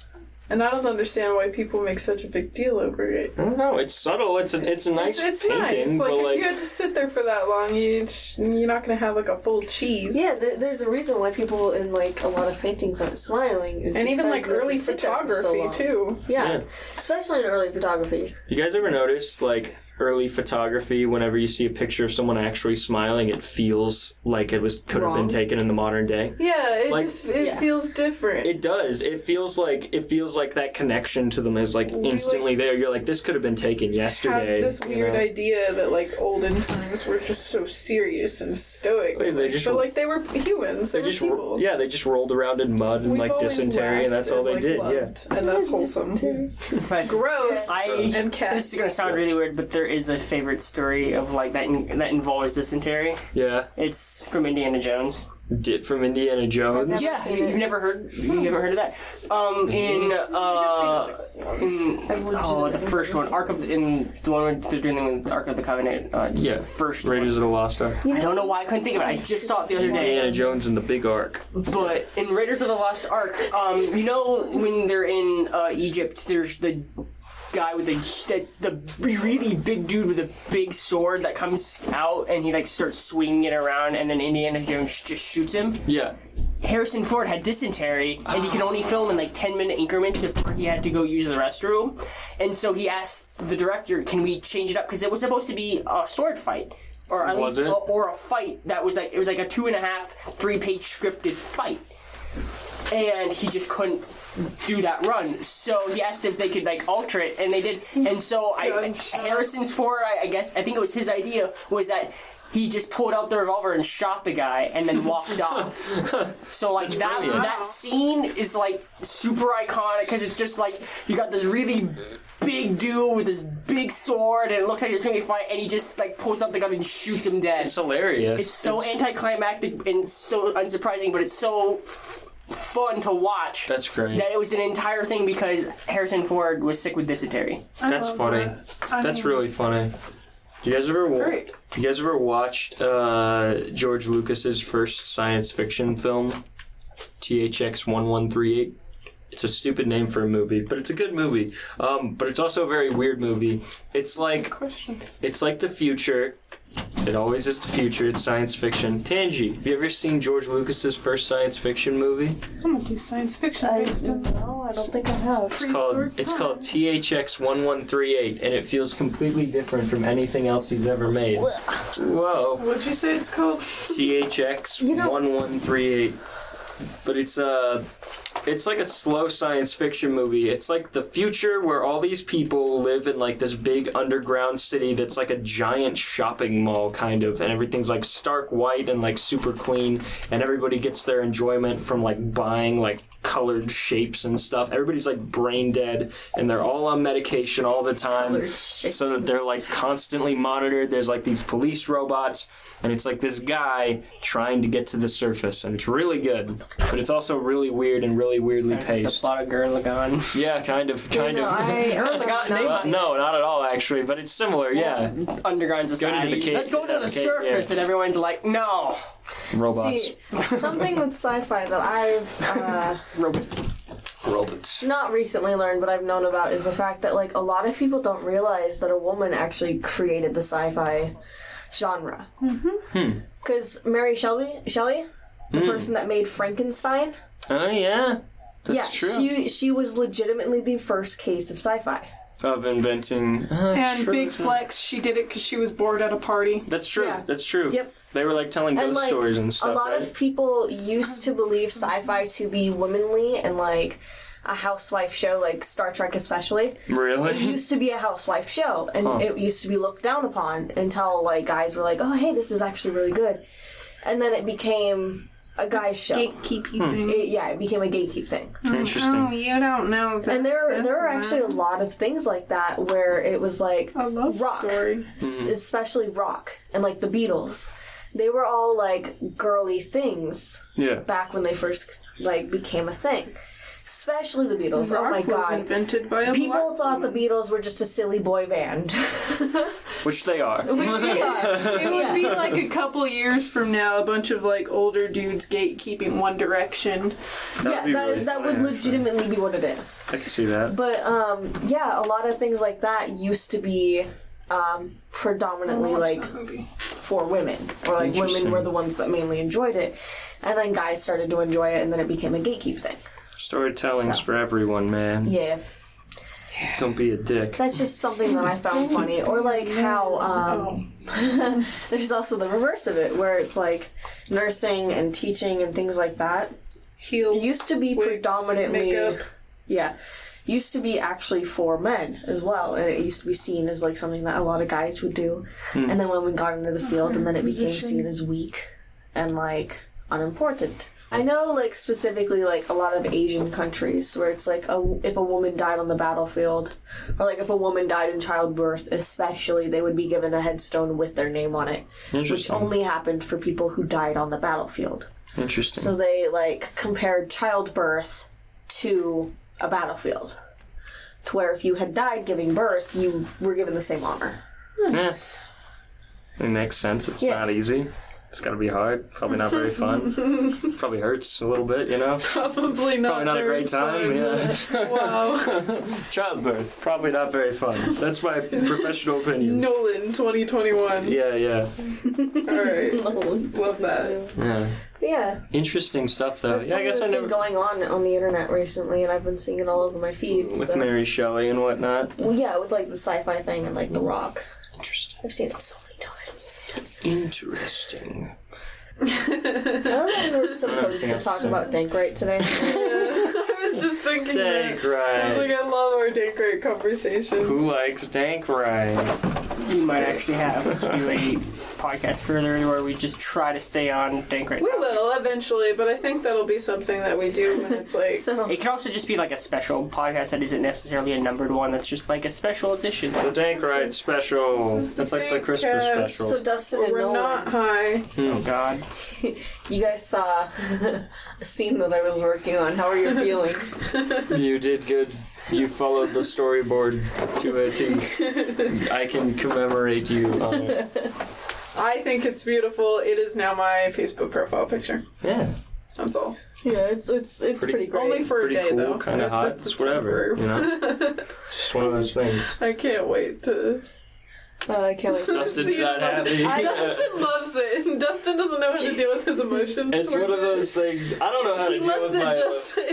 And I don't understand why people make such a big deal over it. I don't know. It's subtle. It's a nice painting. Nice. But if you had to sit there for that long, you're not going to have like a full cheese. Yeah, there's a reason why people in like a lot of paintings aren't smiling. And even like early photography too. Yeah, especially in early photography. You guys ever notice like early photography, whenever you see a picture of someone actually smiling, it feels like it could have been taken in the modern day? Yeah, it feels different. It does. It feels like that connection to them is like instantly there. You're like, this could have been taken yesterday. Have this weird idea that like olden times were just so serious and stoic. But they were humans. They just people. Yeah, they just rolled around in mud and like dysentery, and that's all they did. Loved, and that's wholesome. Gross. And cats. This is gonna sound really weird, but there is a favorite story of like that involves dysentery. Yeah. It's from Indiana Jones. From Indiana Jones? Yeah, you haven't heard of that? The first one, the one where they're doing the Ark of the Covenant. First Raiders of the Lost Ark. I don't know why I couldn't think of it. I just saw it the other day. Indiana Jones and the Big Ark. But in Raiders of the Lost Ark, you know when they're in Egypt, there's the guy with the really big dude with a big sword that comes out and he like starts swinging it around and then Indiana Jones just shoots him. Yeah. Harrison Ford had dysentery and he could only film in like 10-minute increments before he had to go use the restroom. And so he asked the director, can we change it up? Because it was supposed to be a sword fight. Or at least or a fight that was like, it was like a 2.5, 3-page scripted fight. And he just couldn't do that run, so he asked if they could like alter it, and they did. And so Harrison's Ford, I think it was his idea, was that he just pulled out the revolver and shot the guy and then walked off. So like that scene is like super iconic because it's just like you got this really big dude with this big sword and it looks like it's gonna be a fight and he just like pulls out the gun and shoots him dead. It's hilarious. It's so anticlimactic and so unsurprising, but it's so fun to watch. That's great. That it was an entire thing because Harrison Ford was sick with dysentery. That's funny. That's really funny. You guys ever watched George Lucas's first science fiction film, THX1138? It's a stupid name for a movie, but it's a good movie. But it's also a very weird movie. It's like the future. It always is the future. It's science fiction. Tangi, have you ever seen George Lucas's first science fiction movie? I'm gonna do science fiction based on No, I don't think I have. It's called THX1138, and it feels completely different from anything else he's ever made. Whoa. What'd you say it's called? THX1138. But it's like a slow science fiction movie. It's like the future where all these people live in like this big underground city that's like a giant shopping mall kind of, and everything's like stark white and like super clean, and everybody gets their enjoyment from like buying like colored shapes and stuff. Everybody's like brain dead and they're all on medication all the time, so that they're like constantly monitored. There's like these police robots, and it's like this guy trying to get to the surface, and it's really good, but it's also really weird and really weirdly paced. The plot of Gurren Lagann. Yeah, kind of. Gurren Lagann. No, not at all actually, but it's similar. Yeah, underground society. Let's go to the surface, and everyone's like, no. Robots. See, something with sci-fi that I've robots not recently learned, but I've known about, is the fact that like a lot of people don't realize that a woman actually created the sci-fi genre. Because Mary Shelley, the person that made Frankenstein. Oh yeah, that's true. She was legitimately the first case of sci-fi. Of inventing. And Big Flex, she did it because she was bored at a party. That's true. Yeah. That's true. Yep. They were like telling ghost stories and stuff. A lot of people used to believe sci-fi to be womanly and like a housewife show, like Star Trek especially. Really? It used to be a housewife show, and it used to be looked down upon until like guys were like, "Oh, hey, this is actually really good," and then it became a guy's show. Gatekeeping thing. It became a gatekeep thing. Interesting. Oh, you don't know this. And there are actually a lot of things like that where it was like a love rock, story. Especially rock and like the Beatles. They were all like girly things back when they first like became a thing. Especially the Beatles. Rock oh my was god. Invented by a People black thought woman. the Beatles were just a silly boy band. Which they are. Which they are. It would be like a couple years from now, a bunch of like older dudes gatekeeping One Direction. That would legitimately be what it is. I can see that. But yeah, a lot of things like that used to be predominantly like for women, or like women were the ones that mainly enjoyed it, and then guys started to enjoy it, and then it became a gatekeep thing. Storytelling's for everyone, man. Yeah. Don't be a dick. That's just something that I found funny. Or like how there's also the reverse of it, where it's like nursing and teaching and things like that. Heels, used to be wigs, predominantly makeup. Used to be actually for men as well, and it used to be seen as like something that a lot of guys would do. And then when we got into the field, and then it became seen as weak and like unimportant. I know, like, specifically, like, a lot of Asian countries where it's, like, if a woman died on the battlefield, or, like, if a woman died in childbirth, especially, they would be given a headstone with their name on it. Which only happened for people who died on the battlefield. Interesting. So they, like, compared childbirth to a battlefield. To where if you had died giving birth, you were given the same honor. Yes. It makes sense. It's not easy. It's gotta be hard. Probably not very fun. Probably hurts a little bit, you know? Probably not a great time, yeah. Wow. Childbirth, probably not very fun. That's my professional opinion. Nolan, 2021. Yeah. Alright. Love that. Yeah. Interesting stuff, though. That's something that's been going on the internet recently, and I've been seeing it all over my feed. With Mary Shelley and whatnot. Well, yeah, with, like, the sci-fi thing and, like, The Rock. Interesting. I've seen it so many times, man. Interesting. I don't think we were supposed to talk about Dankrite today. I was just thinking Dankrite. I was like, I love our Dankrite conversations. Who likes Dankrite? We might actually have to do a podcast further where we just try to stay on Dankrite. We will eventually, but I think that'll be something that we do when it's like... It could also just be like a special podcast that isn't necessarily a numbered one. That's just like a special edition. The Dankrite special. That's like the Christmas special. So Dustin and We're Nolan, not high. Oh God. you guys saw a scene that I was working on. How are your feelings? You did good. You followed the storyboard to a T. I can commemorate you on it. I think it's beautiful. It is now my Facebook profile picture. Yeah. That's all. Yeah, it's pretty great. Only for a day, cool, though. Kind of hot. It's whatever. You know? It's just one of those things. I can't wait to... I can't wait. Dustin's not happy. Dustin loves it. Dustin doesn't know how to deal with his emotions. It's one of those things. I don't know how to deal with my.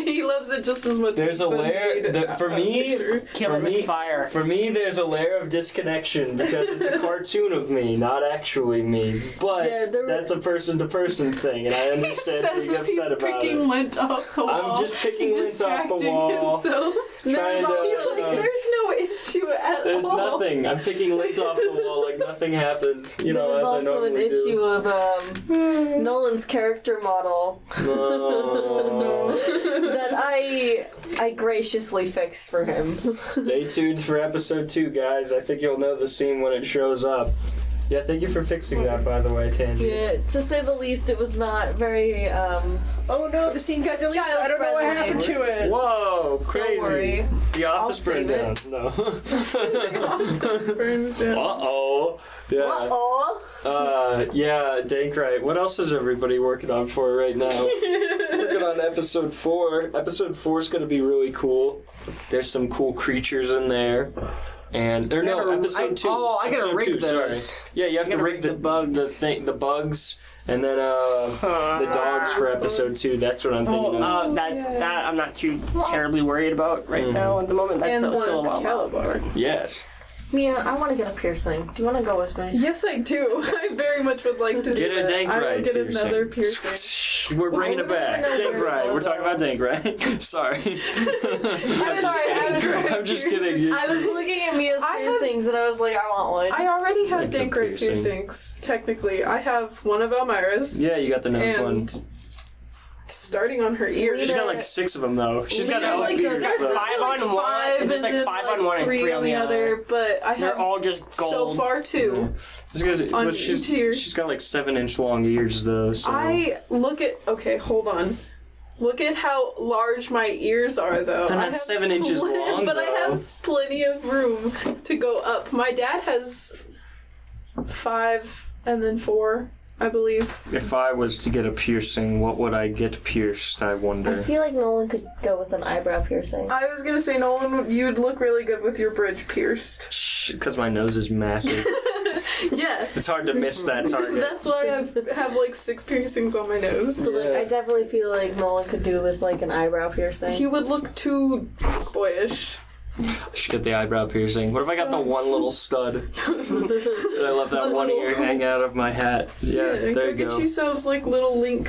He loves it just as much. There's a layer for me. Kill it with fire. For me, there's a layer of disconnection because it's a cartoon of me, not actually me. But that's a person-to-person thing, and I understand being upset about it. He's picking lint off the wall. I'm just picking lint off the wall. There's no issue at all. There's nothing. I'm picking lint off the wall like nothing happened. You know, There's as I also an normally issue do. of Nolan's character model that I graciously fixed for him. Stay tuned for episode 2, guys. I think you'll know the scene when it shows up. Yeah, thank you for fixing that, by the way, Tangi. Yeah, to say the least, it was not very, Oh no, the scene got deleted. I don't know what happened to it. Whoa, crazy. Don't worry. The office burned down. No. Uh-oh. Yeah. Uh-oh. Yeah, Dankrite. What else is everybody working on for right now? Working on episode 4. Episode 4 is going to be really cool. There's some cool creatures in there. And episode 2. Oh, I gotta rig those. Sorry. Yeah, you have to rig the bugs. The bugs, and then the dogs for episode 2. That's what I'm thinking of. That I'm not too terribly worried about right now at the moment. That's still a while. Yes. Mia, I want to get a piercing. Do you want to go with me? Yes, I do. I very much would like to get do a that. I will get piercing. another piercing. We're bringing it back. Dankrite. We're talking about Dankrite. Sorry. I'm sorry. I'm just kidding. I was looking at Mia's piercings and I was like, I want one. I already have Dankrite piercings, technically. I have one of Elmira's. Yeah, you got the nose one. Starting on her ears. She's got like 6 of them though. She's got elf like ears. there's Though. 5 on one. There's like 5 on one and 3 on the other. But I have they're all just gold. so far 2. Yeah. She's got like 7-inch long ears though. So. I look at. Okay, hold on. Look at how large my ears are, though. They're not 7 inches long, but though. I have plenty of room to go up. My dad has 5 and then 4, I believe. If I was to get a piercing, what would I get pierced, I wonder? I feel like Nolan could go with an eyebrow piercing. I was gonna say, Nolan, you'd look really good with your bridge pierced. Because my nose is massive. Yeah. It's hard to miss that target. That's why I have like 6 piercings on my nose. So, like, I definitely feel like Nolan could do with, like, an eyebrow piercing. He would look too boyish. I should get the eyebrow piercing. What if I got the one little stud? I love that one ear hang out of my hat. Yeah, there you go. Get yourselves like little Link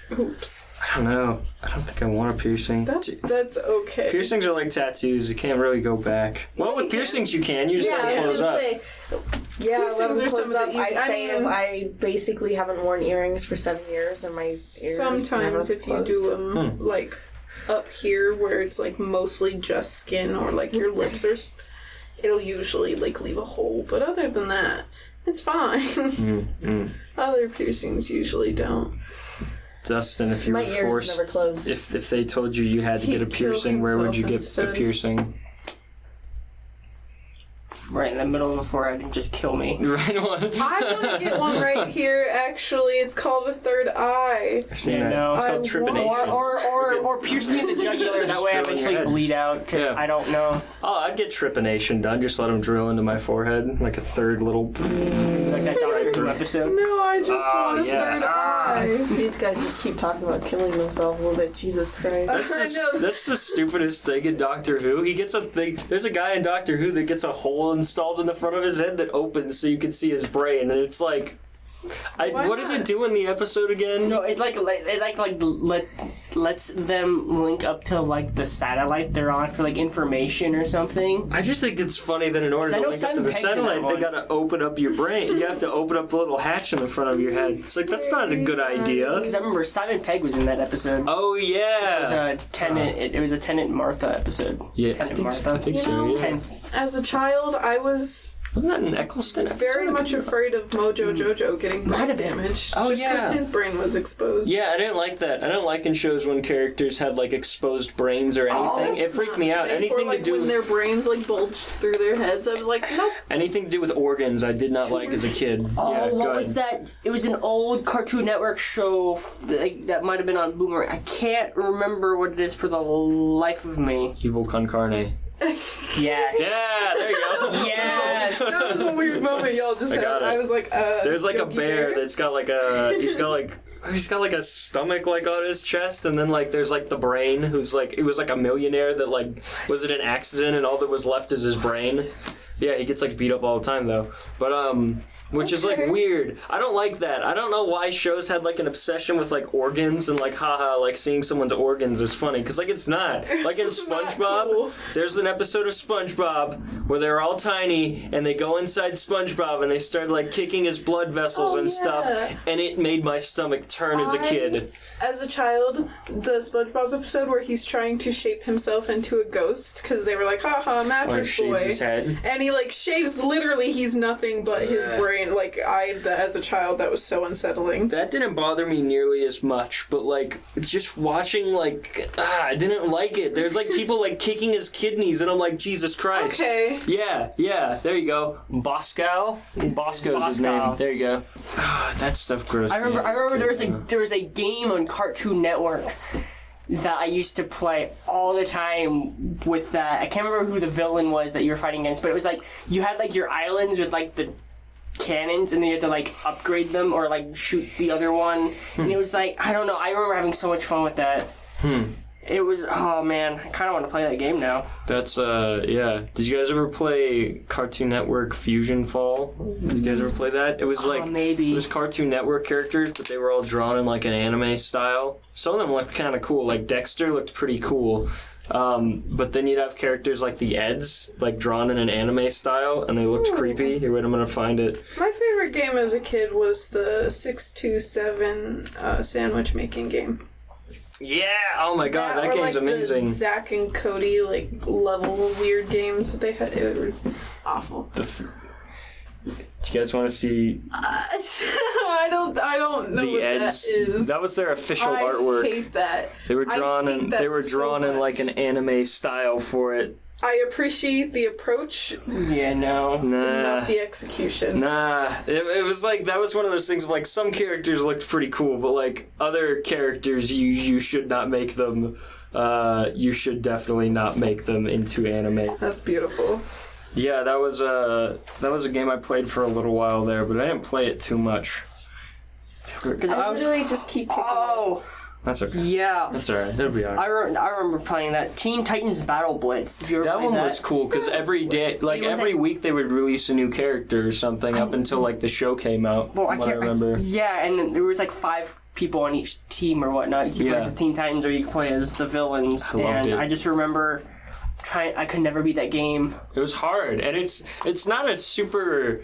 hoops. I don't know. I don't think I want a piercing. That's okay. Piercings are like tattoos. You can't really go back. Well, with piercings you can. You just let them close up. Piercings are close up. I basically haven't worn earrings for 7 years, and my ears sometimes never if you do them like up here where it's like mostly just skin or like your lips are, it'll usually like leave a hole. But other than that, it's fine. Other piercings usually don't. Dustin, if you my were ears forced, never closed. if they told you had to get a piercing, where would you get a piercing? Right in the middle of the forehead and just kill me. Right one. I want to get one right here, actually. It's called a third eye. I've seen that. It's called trepanation. Or pierce me in the jugular, that way I eventually bleed out, because I don't know. Oh, I'd get trepanation done. Just let them drill into my forehead, like a third little... Like that Doctor Who episode. No, I just want a third eye. These guys just keep talking about killing themselves with it. Jesus Christ. That's the stupidest thing in Doctor Who. He gets a thing... There's a guy in Doctor Who that gets a hole installed in the front of his head that opens so you can see his brain, and it's like... what does it do in the episode again? No, it's like lets them link up to like the satellite they're on for like information or something. I just think it's funny that in order to link up to the satellite, they gotta open up your brain. You have to open up the little hatch in the front of your head. It's like, that's not a good idea. Because I remember Simon Pegg was in that episode. Oh yeah, it was a Tenant Martha episode. Yeah, Tenant I think so. Yeah. As a child, I was... Wasn't that an Eccleston episode? Very much afraid of Mojo Jojo getting brain damaged. Oh, just because his brain was exposed. Yeah, I didn't like that. I didn't like in shows when characters had like exposed brains or anything. It freaked me out. Anything or, like, to do when their brains like bulged through their heads, I was like, nope. Anything to do with organs, I did not like as a kid. Oh, what was that? It was an old Cartoon Network show that might have been on Boomerang. I can't remember what it is for the life of me. Evil Con Carne. Yes. Yeah, there you go. Yes. That was a weird moment y'all just had. I was like, there's like a bear that's got like a he's got like a stomach like on his chest, and then like there's like the brain who's like, it was like a millionaire that like was in an accident and all that was left is his brain. Yeah, he gets like beat up all the time though. But which is like weird. I don't like that. I don't know why shows had like an obsession with like organs and like haha, like seeing someone's organs is funny, because like it's not. Like in SpongeBob, cool. There's an episode of SpongeBob where they're all tiny and they go inside SpongeBob and they start like kicking his blood vessels and stuff, and it made my stomach turn as a kid. As a child, the SpongeBob episode where he's trying to shape himself into a ghost because they were like, haha, mattress boy. His head. And he like shaves, literally he's nothing but his brain. Like as a child, that was so unsettling. That didn't bother me nearly as much, but like, it's just watching like, I didn't like it. There's like people like kicking his kidneys and I'm like, Jesus Christ. Okay. Yeah, there you go. Bosco's his name. There you go. That stuff grossed me out. I remember there was a game on Cartoon Network that I used to play all the time with that. I can't remember who the villain was that you were fighting against, but it was like you had like your islands with like the cannons and then you had to like upgrade them or like shoot the other one. And it was like, I don't know, I remember having so much fun with that. It was, oh man, I kind of want to play that game now. That's, yeah. Did you guys ever play Cartoon Network Fusion Fall? Did you guys ever play that? It was like, maybe. It was Cartoon Network characters, but they were all drawn in like an anime style. Some of them looked kind of cool, like Dexter looked pretty cool. But then you'd have characters like the Eds, like drawn in an anime style, and they looked creepy. Here, wait, I'm gonna find it. My favorite game as a kid was the 627 sandwich making game. Yeah! Oh my god, that game's amazing. The Zack and Cody level weird games that they had. It was awful. Do you guys want to see I don't know the what Eds? that is. That was their official artwork. I hate that. They were drawn in so in like an anime style for it. I appreciate the approach, Yeah, no. not the execution. Nah, it was like, that was one of those things of like, some characters looked pretty cool, but like, other characters, you should not make them, you should definitely not make them into anime. That's beautiful. Yeah, that was a game I played for a little while there, but I didn't play it too much. Because I literally just keep kicking this. That's okay. Yeah. That's alright, it'll be alright. I remember playing that. Teen Titans Battle Blitz. Did you ever That play one that? was cool, because every day, like every week they would release a new character or something up until like the show came out, Well, I remember. Yeah, and then there was like 5 people on each team or whatnot. You could play as the Teen Titans or you could play as the villains. I loved it. I just remember I could never beat that game. It was hard, and it's not a super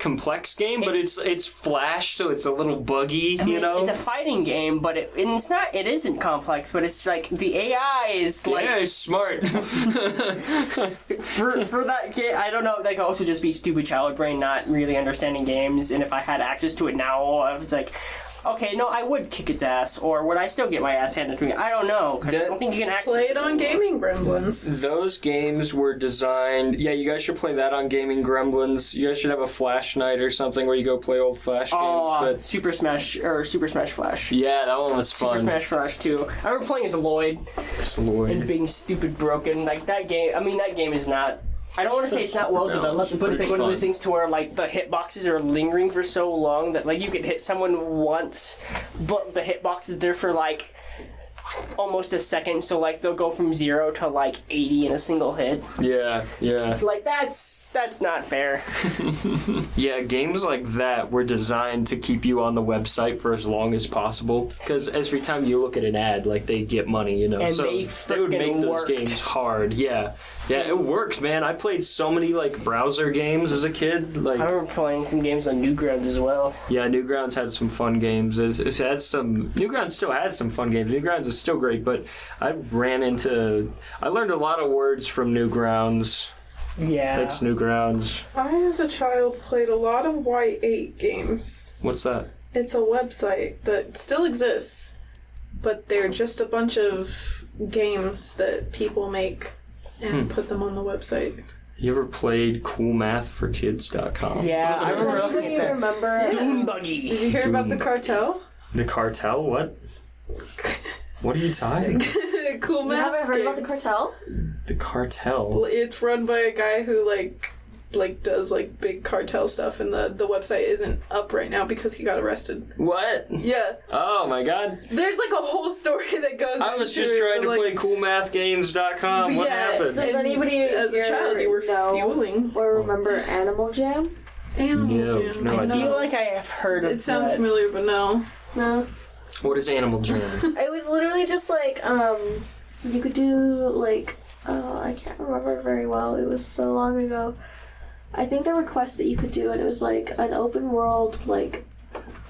complex game, but it's Flash, so it's a little buggy, you know? It's a fighting game, but it isn't complex, but it's like the AI is like... Yeah, it's smart. for that game, I don't know, that could also just be stupid child brain not really understanding games, and if I had access to it now, I was like... Okay, no, I would kick its ass, or would I still get my ass handed to me? I don't know, because I don't think you can access Play it on Gaming Gremlins. Those games were designed... Yeah, you guys should play that on Gaming Gremlins. You guys should have a Flash night or something where you go play old Flash games. But... Super Smash Flash. Yeah, that one was fun. Super Smash Flash 2. I remember playing as Lloyd. And being stupid broken. Like, that game... I mean, that game is not... I don't want to say it's not well developed, but it's like one of those things to where like the hitboxes are lingering for so long that like you can hit someone once, but the hitbox is there for like almost a second, so like they'll go from 0 to like 80 in a single hit. Yeah. It's like that's not fair. Yeah, games like that were designed to keep you on the website for as long as possible, because every time you look at an ad, like they get money, you know. And so they would make those games hard. Yeah, it worked, man. I played so many like browser games as a kid. Like I remember playing some games on Newgrounds as well. Yeah, Newgrounds had some fun games. Newgrounds still has some fun games. Newgrounds is still great, but I learned a lot of words from Newgrounds. Yeah. Thanks, Newgrounds. I, as a child, played a lot of Y8 games. What's that? It's a website that still exists, but they're just a bunch of games that people make and put them on the website. You ever played CoolMathForKids.com? Yeah, I remember looking at that. Remember? Dune Buggy. Did you hear about the cartel? The cartel? What? What are you talking? Cool You Math haven't heard about the games. cartel? The cartel? Well, it's run by a guy who like does like big cartel stuff, and the website isn't up right now because he got arrested. What? Yeah. Oh my god. There's like a whole story that goes I was into just it, trying to but, play CoolMathGames.com. What happened? Does anybody as a child you were fueling or remember Animal Jam? Animal Jam? No, I feel like I have heard of It sounds that. familiar, but no. No. What is Animal Jam? It was literally just like, you could do like, I can't remember very well. It was so long ago. I think there were quests that you could do, and it was like an open world, like,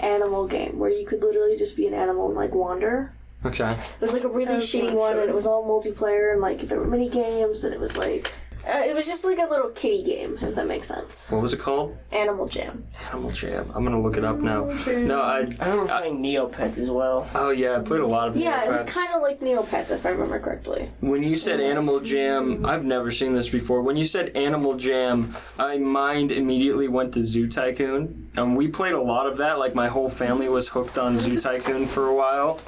animal game where you could literally just be an animal and like wander. Okay. It was like a really shitty one, and it was all multiplayer, and like there were mini games, and it was like, it was just like a little kiddie game, if that makes sense. What was it called? Animal Jam. Animal Jam. I'm gonna look it up now. No, I remember playing Neopets as well. Oh yeah, I played a lot of Yeah, it was Neopets. kind of like Neopets, if I remember correctly. When you said Animal Jam, I've never seen this before. When you said Animal Jam, my mind immediately went to Zoo Tycoon. And we played a lot of that. Like, my whole family was hooked on Zoo Tycoon for a while.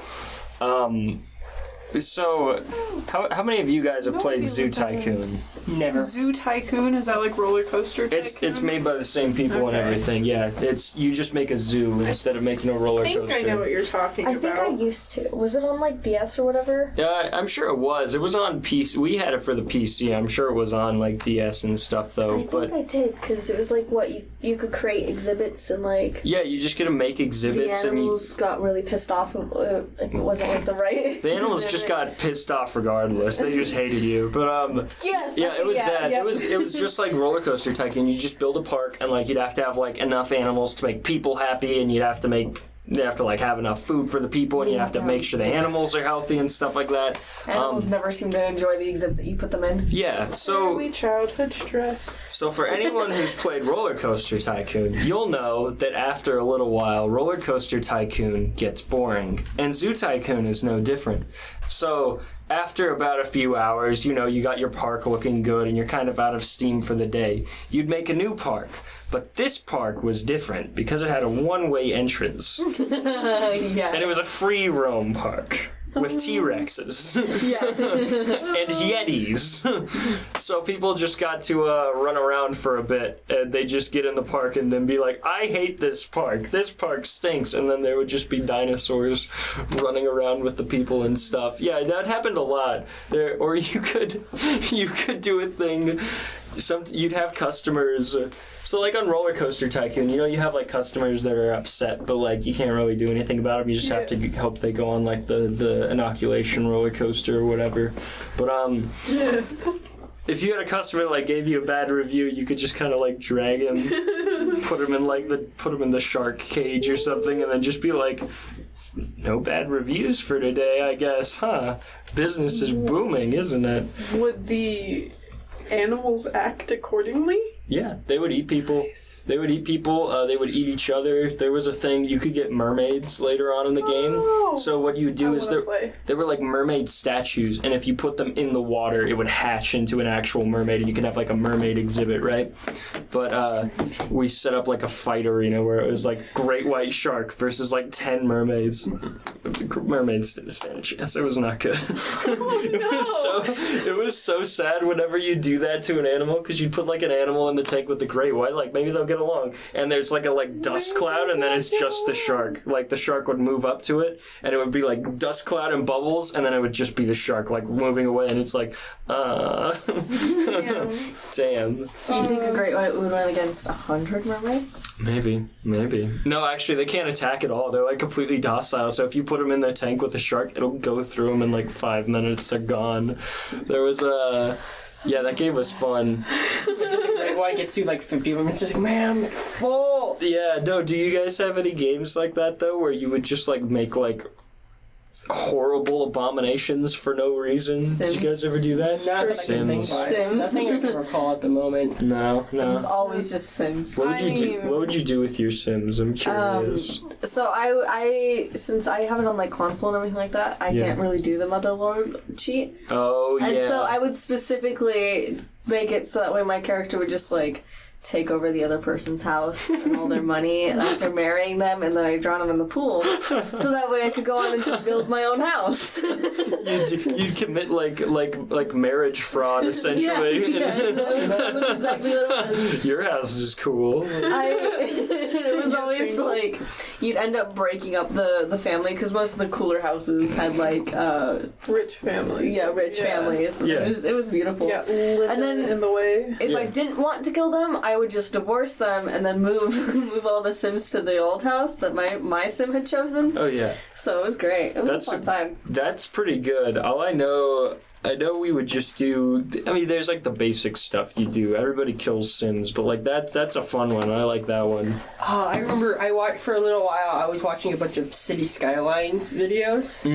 So, how many of you guys have played Zoo Tycoon? Never. Zoo Tycoon, is that like Roller Coaster Tycoon? It's made by the same people and everything, yeah. You just make a zoo instead of making a roller I coaster. think I know what you're talking I about. think I used to. Was it on like DS or whatever? Yeah, I'm sure it was. It was on PC. We had it for the PC. I'm sure it was on like DS and stuff though. I think I did, because it was like what you could create exhibits and like yeah, you just get to make the exhibits animals got really pissed off if it wasn't like the right. The animals just got pissed off regardless. They just hated you. But Yes. yeah, it was that. Yeah. It was just like Roller Coaster Tycoon. You just build a park and like you'd have to have like enough animals to make people happy, and you'd have to make like have enough food for the people, and you have to make sure the animals are healthy and stuff like that. Animals never seem to enjoy the exhibit that you put them in. Yeah, so early childhood stress. So for anyone who's played Roller Coaster Tycoon, you'll know that after a little while, Roller Coaster Tycoon gets boring, and Zoo Tycoon is no different. So after about a few hours, you got your park looking good and you're kind of out of steam for the day, you'd make a new park. But this park was different because it had a one-way entrance. Yeah. And it was a free roam park with T-Rexes. And Yetis. So people just got to run around for a bit, and they just get in the park and then be like, I hate this park. This park stinks. And then there would just be dinosaurs running around with the people and stuff. Yeah, that happened a lot. Or you could do a thing. You'd have customers. So like on Roller Coaster Tycoon, you have like customers that are upset, but like you can't really do anything about them. You just have to hope they go on like the inoculation roller coaster or whatever. But if you had a customer that like gave you a bad review, you could just kind of like drag him, put him in the shark cage or something, and then just be like, no bad reviews for today, I guess, huh? Business is booming, isn't it? Would the animals act accordingly? Yeah, they would eat people. Nice. They would eat people. They would eat each other. There was a thing, you could get mermaids later on in the game. So what you do is there were like mermaid statues, and if you put them in the water, it would hatch into an actual mermaid, and you could have like a mermaid exhibit, right? But we set up like a fight arena where it was like great white shark versus like 10 mermaids. Mermaids didn't stand a chance. It was not good. It was so sad whenever you do that to an animal, because you'd put like an animal in the tank with the great white, like maybe they'll get along, and there's like a dust cloud, and then it's just the shark. Like the shark would move up to it, and it would be like dust cloud and bubbles, and then it would just be the shark like moving away, and it's like damn. Do you think a great white would win against 100 mermaids? Maybe. No, actually, they can't attack at all. They're like completely docile. So if you put them in the tank with a shark, it'll go through them in like 5 minutes. They're gone. There was yeah, that game was fun. Great white gets through like 50 of them. It's just like, man, I'm full. Yeah, no. Do you guys have any games like that though, where you would just like make like horrible abominations for no reason? Sims. Did you guys ever do that? Not that I can think of. Sims. Nothing I can recall at the moment. No. It's always just Sims. What would you do with your Sims? I'm curious. So I since I have it on like console and everything like that, I can't really do the Motherlord cheat. Oh yeah. And so I would specifically make it so that way my character would just like take over the other person's house and all their money after marrying them, and then I drown them in the pool, so that way I could go on and just build my own house. You'd commit like marriage fraud essentially. Yeah, that was exactly what it was. Your house is cool. It was always like you'd end up breaking up the family, because most of the cooler houses had like rich families. Yeah, rich families. Yeah. It was beautiful. Yeah, and then in the way. If I didn't want to kill them, I would just divorce them and then move all the Sims to the old house that my Sim had chosen. Oh yeah. So it was great. It was a fun time. That's pretty good. All I know we would just do. I mean, there's like the basic stuff you do. Everybody kills Sims, but like that's a fun one. I like that one. I remember I watched for a little while. I was watching a bunch of City Skylines videos,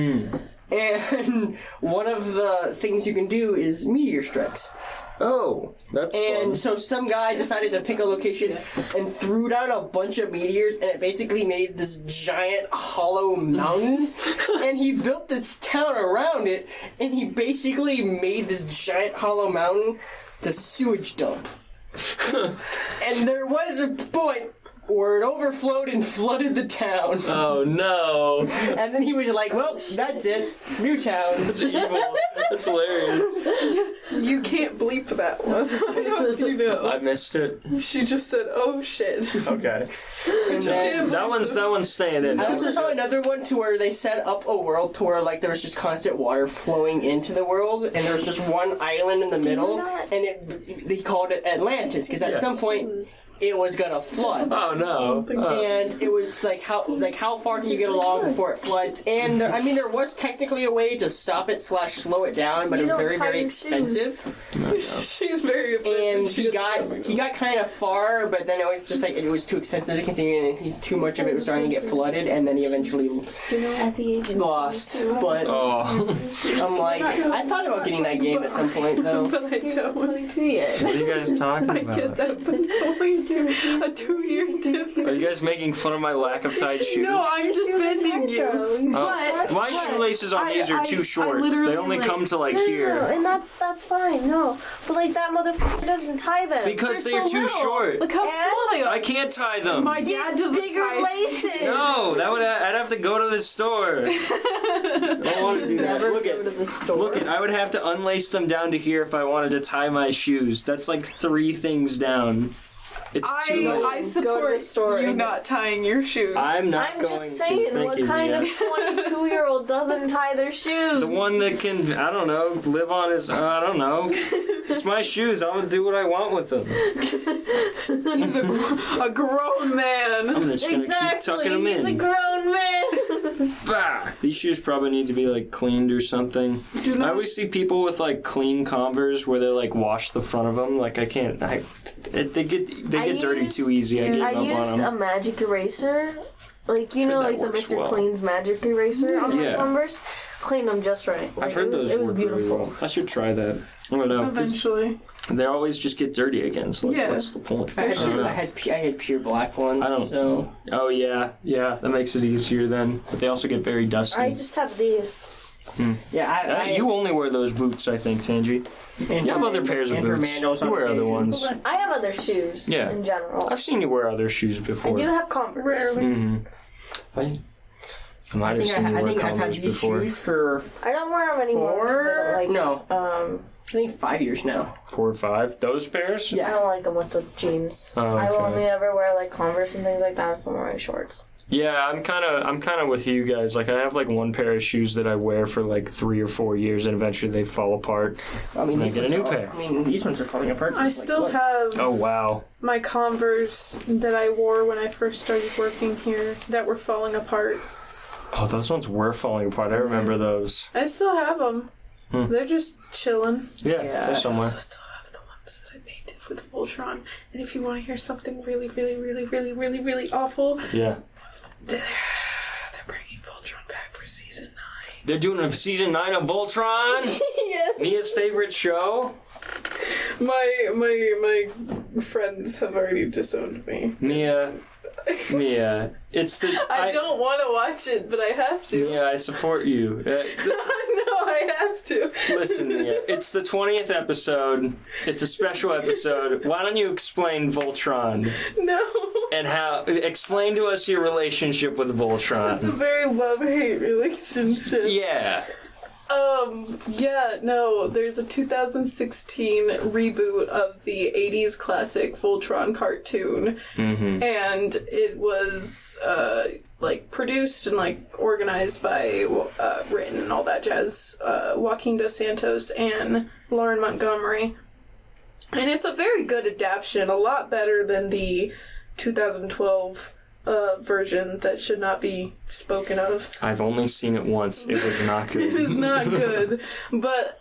and one of the things you can do is meteor strikes. Oh, that's fun. And so some guy decided to pick a location and threw down a bunch of meteors, and it basically made this giant hollow mountain. And he built this town around it, and he basically made this giant hollow mountain the sewage dump. And there was a point where it overflowed and flooded the town. Oh no. And then he was like, well, that's it. New town. That's evil. That's hilarious. You can't bleep that one. I hope you know. I missed it. She just said, oh shit. Okay. And then, That one's staying in. I also saw another one to where they set up a world to where like there was just constant water flowing into the world, and there was just one island in the middle, and they called it Atlantis, because at some point it was gonna flood. Oh no. And it was how far can you get along before it floods? And there was technically a way to stop it / slow it down, but it was very, very expensive. She's very afraid. And he got kind of far, but then it was just it was too expensive to continue, and too much of it was starting to get flooded, and then he eventually lost. But I'm like, I thought about getting that game at some point though. But I don't want to yet. What are you guys talking about? I get that, but it's only a 2-year difference. Are you guys making fun of my lack of tied shoes? No, I'm defending you. But my shoelaces on these are too short. They only come to here. No, and that's fine. No, but that motherfucker doesn't tie them because they're too short. Look how small they are. I can't tie them. My dad doesn't bigger tie laces. No, I'd have to go to the store. I don't want to do that. Never go to the store. Look at, I would have to unlace them down to here if I wanted to tie my shoes. That's 3 things down. It's too late. I support you not tying your shoes. I'm just saying, what kind of 22-year-old doesn't tie their shoes? The one that can, I don't know, live on his, I don't know. It's my shoes. I'm going to do what I want with them. He's a grown man. I'm just going to keep tucking them in. He's a grown man. Bah! These shoes probably need to be cleaned or something. I always see people with clean Converse where they wash the front of them. I can't. They get dirty too easy. I used a magic eraser. The Mr. well. Clean's magic eraser on my Converse. Cleaned them just right. I've heard those it was work beautiful. really well. I should try that. I don't know. Eventually. They always just get dirty again, so what's the point? I had pure black ones. So. Oh yeah, that makes it easier then. But they also get very dusty. I just have these. Yeah, you only wear those boots, I think, Tangi. You have other pairs of boots. You wear other ones. I have other shoes in general. I've seen you wear other shoes before. I do have Converse. I might have seen you wear Converse before. Shoes for I don't wear them anymore. I think 5 years now. 4 or 5? Those pairs? I don't like them with the jeans. Oh, okay. I will only ever wear Converse and things like that if I'm wearing shorts. Yeah, I'm kind of with you guys. I have one pair of shoes that I wear for 3 or 4 years, and eventually they fall apart. And I get a new pair. These ones are falling apart. I still have. Oh wow. My Converse that I wore when I first started working here that were falling apart. Oh, those ones were falling apart. I remember those. I still have them. They're just chilling. Yeah, they're somewhere. I also still have the ones that I painted with Voltron. And if you want to hear something really, really, really, really, really, really awful, they're bringing Voltron back for season 9. They're doing a season 9 of Voltron. Yes. Mia's favorite show. My friends have already disowned me. Mia, it's the. I don't want to watch it, but I have to. Mia, I support you. No, I have to. Listen, Mia, it's the 20th episode. It's a special episode. Why don't you explain Voltron? No. And explain to us your relationship with Voltron. It's a very love-hate relationship. Yeah. There's a 2016 reboot of the 80s classic Voltron cartoon. Mm-hmm. And it was, produced and, organized by, written and all that jazz, Joaquin Dos Santos and Lauren Montgomery. And it's a very good adaptation, a lot better than the 2012 version that should not be spoken of. I've only seen it once. It was not good. It is not good. But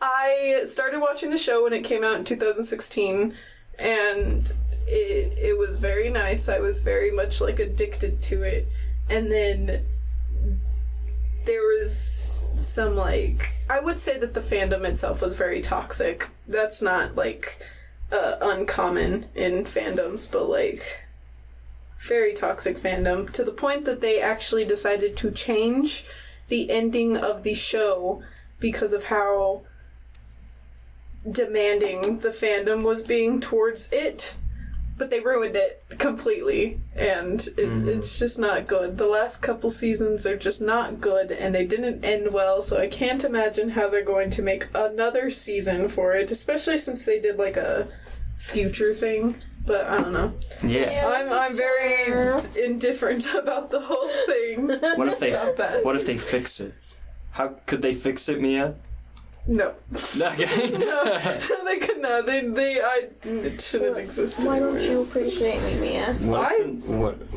I started watching the show when it came out in 2016, and it was very nice. I was very much addicted to it. And then there was some I would say that the fandom itself was very toxic. That's not uncommon in fandoms, but very toxic fandom, to the point that they actually decided to change the ending of the show because of how demanding the fandom was being towards it. But they ruined it completely, and it's just not good. The last couple seasons are just not good, and they didn't end well, so I can't imagine how they're going to make another season for it, especially since they did a future thing. But I don't know. Yeah. I'm very indifferent about the whole thing. What if they fix it? How could they fix it, Mia? No. Okay. No, they could not. It shouldn't exist. Why don't you appreciate me, Mia?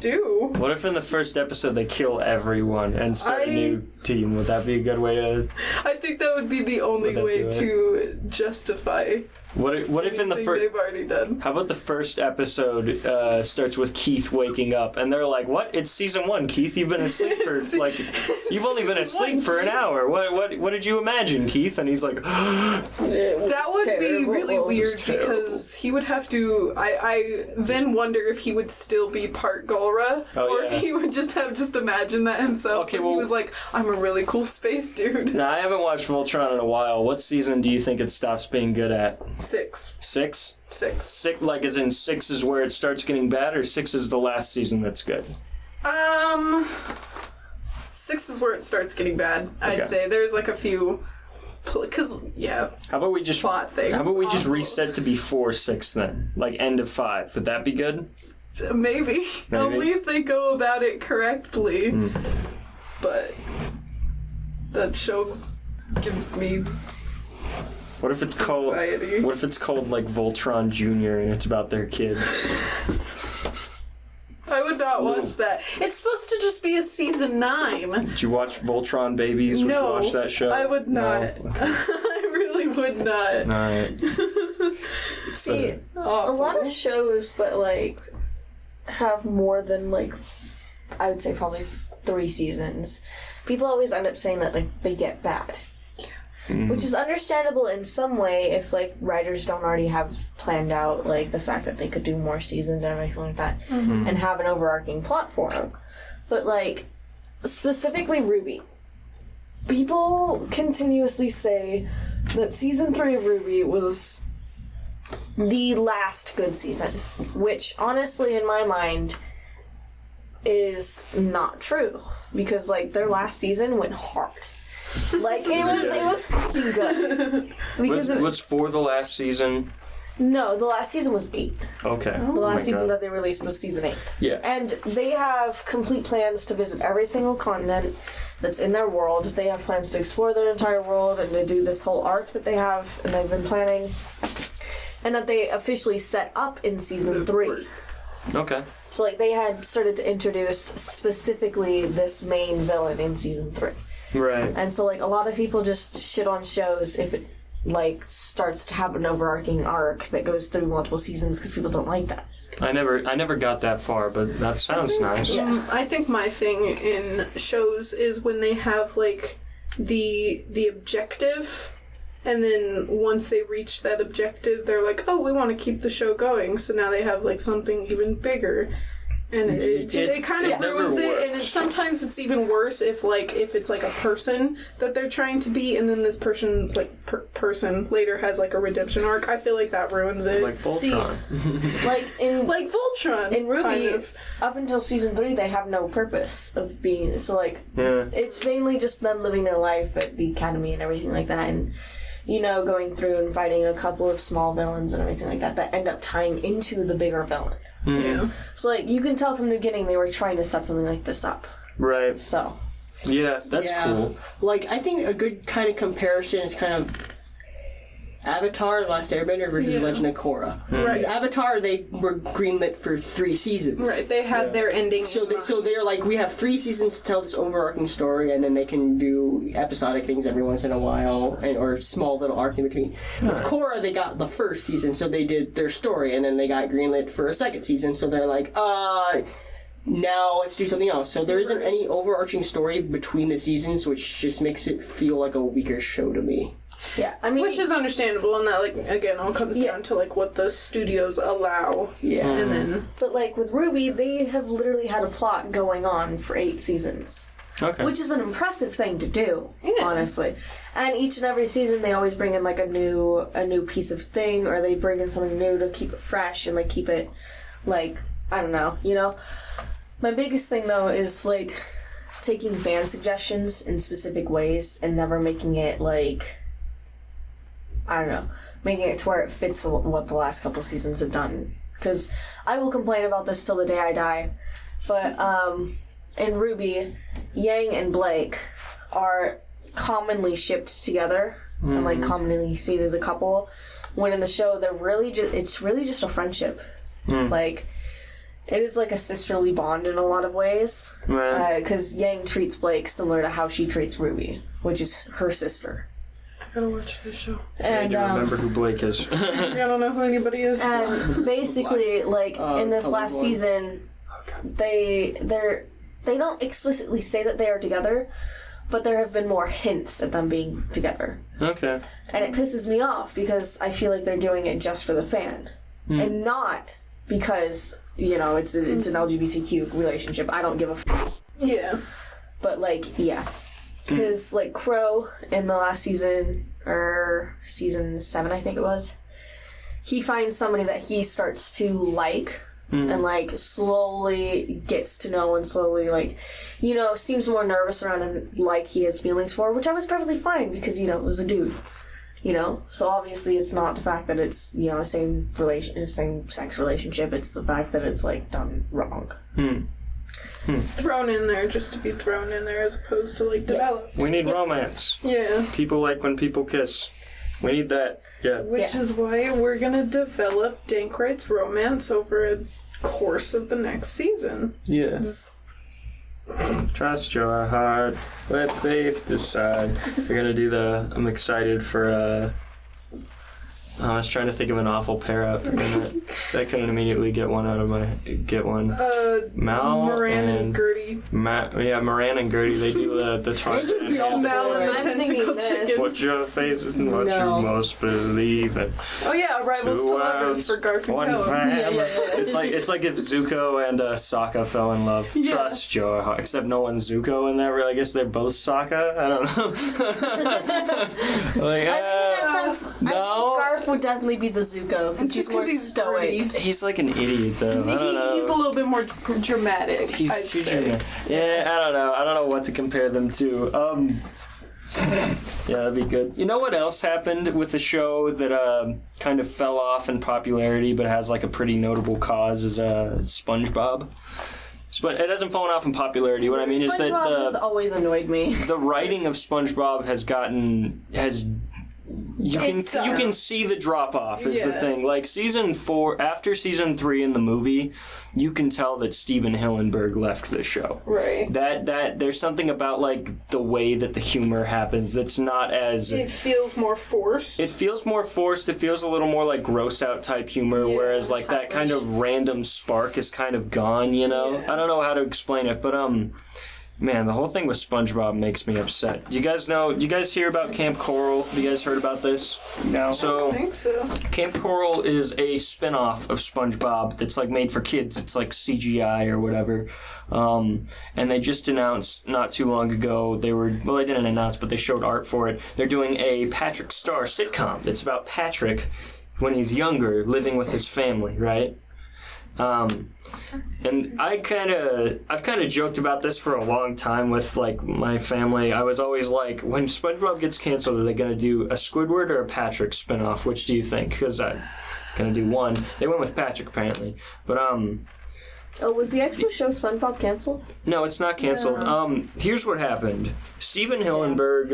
Do. What if in the first episode they kill everyone and start a new team? Would that be a good way to... I think that would be the only way to justify What if in the first... they've already done. How about the first episode starts with Keith waking up, and they're like, "What? It's season 1, Keith. You've been asleep for you've only been asleep for an hour. What did you imagine, Keith?" And he's like, "That would be really weird because he would have to. I then wonder if he would still be part Golra, if he would just imagine that himself. Okay, well, he was like, I'm a really cool space dude." Now I haven't watched Voltron in a while. What season do you think it stops being good at? 6. 6? 6. 6, like as in 6 is where it starts getting bad, or 6 is the last season that's good? 6 is where it starts getting bad. I'd say there's like a few, because How about we just plot things? How about we just reset to before 6 then, like end of 5? Would that be good? Maybe. Only if they go about it correctly. But that show gives me. What if it's called? Anxiety. What if it's called like Voltron Junior and it's about their kids? I would not watch that. It's supposed to just be a season 9. Did you watch Voltron Babies? Would you watch that show? I would not. No. I really would not. All right. See, a lot of shows that like have more than like, I would say probably 3 seasons. People always end up saying that like they get bad. Which is understandable in some way if, like, writers don't already have planned out, like, the fact that they could do more seasons and everything like that, and have an overarching plot for them. But, like, specifically RWBY. People continuously say that season 3 of RWBY was the last good season, which, honestly, in my mind, is not true. Because, like, their last season went hard. Like, it was fucking good. Because was 4 the last season? No, the last season was 8. Okay. The last season that they released was season 8. Yeah. And they have complete plans to visit every single continent that's in their world. They have plans to explore their entire world and to do this whole arc that they have and they've been planning. And that they officially set up in season 3. Okay. So, like, they had started to introduce specifically this main villain in season 3. Right. And so, like, a lot of people just shit on shows if it, like, starts to have an overarching arc that goes through multiple seasons because people don't like that. I never got that far, but that sounds nice. I think my thing in shows is when they have, like, the objective, and then once they reach that objective, they're like, oh, we want to keep the show going, so now they have, like, something even bigger. And it kind of ruins it, and sometimes it's even worse if it's like a person that they're trying to be, and then this person person later has like a redemption arc. I feel like that ruins it. Like Voltron. Like Voltron. In RWBY, kind of. Up until season 3, they have no purpose of being it's mainly just them living their life at the academy and everything like that, and going through and fighting a couple of small villains and everything like that end up tying into the bigger villain. Yeah. So, like, you can tell from the beginning they were trying to set something like this up. Right. So. Yeah, that's cool. Like, I think a good kind of comparison is kind of Avatar, The Last Airbender versus Legend of Korra. Right. Avatar, they were greenlit for 3 seasons. Right, they had their ending. So they're like, we have 3 seasons to tell this overarching story, and then they can do episodic things every once in a while, or small little arcs in between. With Korra, they got the first season, so they did their story, and then they got greenlit for a second season, so they're like, now let's do something else. So there isn't any overarching story between the seasons, which just makes it feel like a weaker show to me. Yeah, I mean, which is understandable, and that, like, again, all comes down to, like, what the studios allow. Yeah. And then... But, like, with RWBY, they have literally had a plot going on for 8 seasons. Okay. Which is an impressive thing to do, honestly. And each and every season, they always bring in, like, a new piece of thing, or they bring in something new to keep it fresh and, like, keep it, like, I don't know, My biggest thing, though, is, like, taking fan suggestions in specific ways and never making it, like... I don't know, making it to where it fits what the last couple seasons have done. Because I will complain about this till the day I die, but in RWBY, Yang and Blake are commonly shipped together and like commonly seen as a couple. When in the show, it's really just a friendship. Like, it is like a sisterly bond in a lot of ways. Because Yang treats Blake similar to how she treats Ruby, which is her sister. I gotta watch this show. And I remember who Blake is. I don't know who anybody is. And basically, like, in this last season, they don't explicitly say that they are together, but there have been more hints at them being together. Okay. And it pisses me off because I feel like they're doing it just for the fan. And not because, you know, it's an LGBTQ relationship. I don't give a f***. Yeah. But, like, yeah. Because, like, Crow in the last season, or season 7, I think it was, he finds somebody that he starts to like, and, like, slowly gets to know and slowly, like, you know, seems more nervous around and, like, he has feelings for, which I was perfectly fine because, you know, it was a dude. You know? So obviously it's not the fact that it's, you know, a same sex relationship, it's the fact that it's, like, done wrong. Thrown in there just to be thrown in there as opposed to, like, developed. We need romance. Yeah. People like when people kiss. We need that. Yeah. Which is why we're gonna develop Dankrite's romance over a course of the next season. Yes. Trust your heart. Let faith decide. We're gonna do I'm excited for, I was trying to think of an awful pair up, and that couldn't immediately get one. Mal Moran and Gertie. Moran and Gertie, they do the Tarzan. Mal and the tentacle chicken. Put your faith in what you most believe in. Oh yeah, Rivals to Lovers for Garf and Callum. It's like if Zuko and Sokka fell in love. Yeah. Trust your heart. Except no one's Zuko in that. I guess they're both Sokka. I don't know. Like, I think in that sense, no. I think Garf would definitely be the Zuko because he's more stoic. Pretty. He's like an idiot though. I don't know. He's a little bit more dramatic. He's too dramatic. Yeah, I don't know. I don't know what to compare them to. Yeah, that'd be good. You know what else happened with the show that kind of fell off in popularity but has like a pretty notable cause is SpongeBob. But it hasn't fallen off in popularity. What I mean is that SpongeBob has always annoyed me. The writing of SpongeBob you can see the drop off is the thing. Like season 4, after season 3 in the movie, you can tell that Steven Hillenburg left the show. Right. That there's something about like the way that the humor happens that's not as. It feels more forced. It feels more forced. It feels a little more like gross out type humor, whereas like that kind of random spark is kind of gone. You know, I don't know how to explain it, but man, the whole thing with SpongeBob makes me upset. Do you guys hear about Camp Coral? Have you guys heard about this? No. I don't think so. Camp Coral is a spin-off of SpongeBob that's like made for kids. It's like CGI or whatever. And they just announced not too long ago, they didn't announce, but they showed art for it. They're doing a Patrick Star sitcom that's about Patrick when he's younger, living with his family, right? And I've kind of joked about this for a long time with like my family. I was always like, when SpongeBob gets canceled, are they going to do a Squidward or a Patrick spinoff? Which do you think? Because I'm going to do one. They went with Patrick apparently, but was the actual show SpongeBob canceled? No, it's not canceled. Yeah. Here's what happened. Steven Hillenburg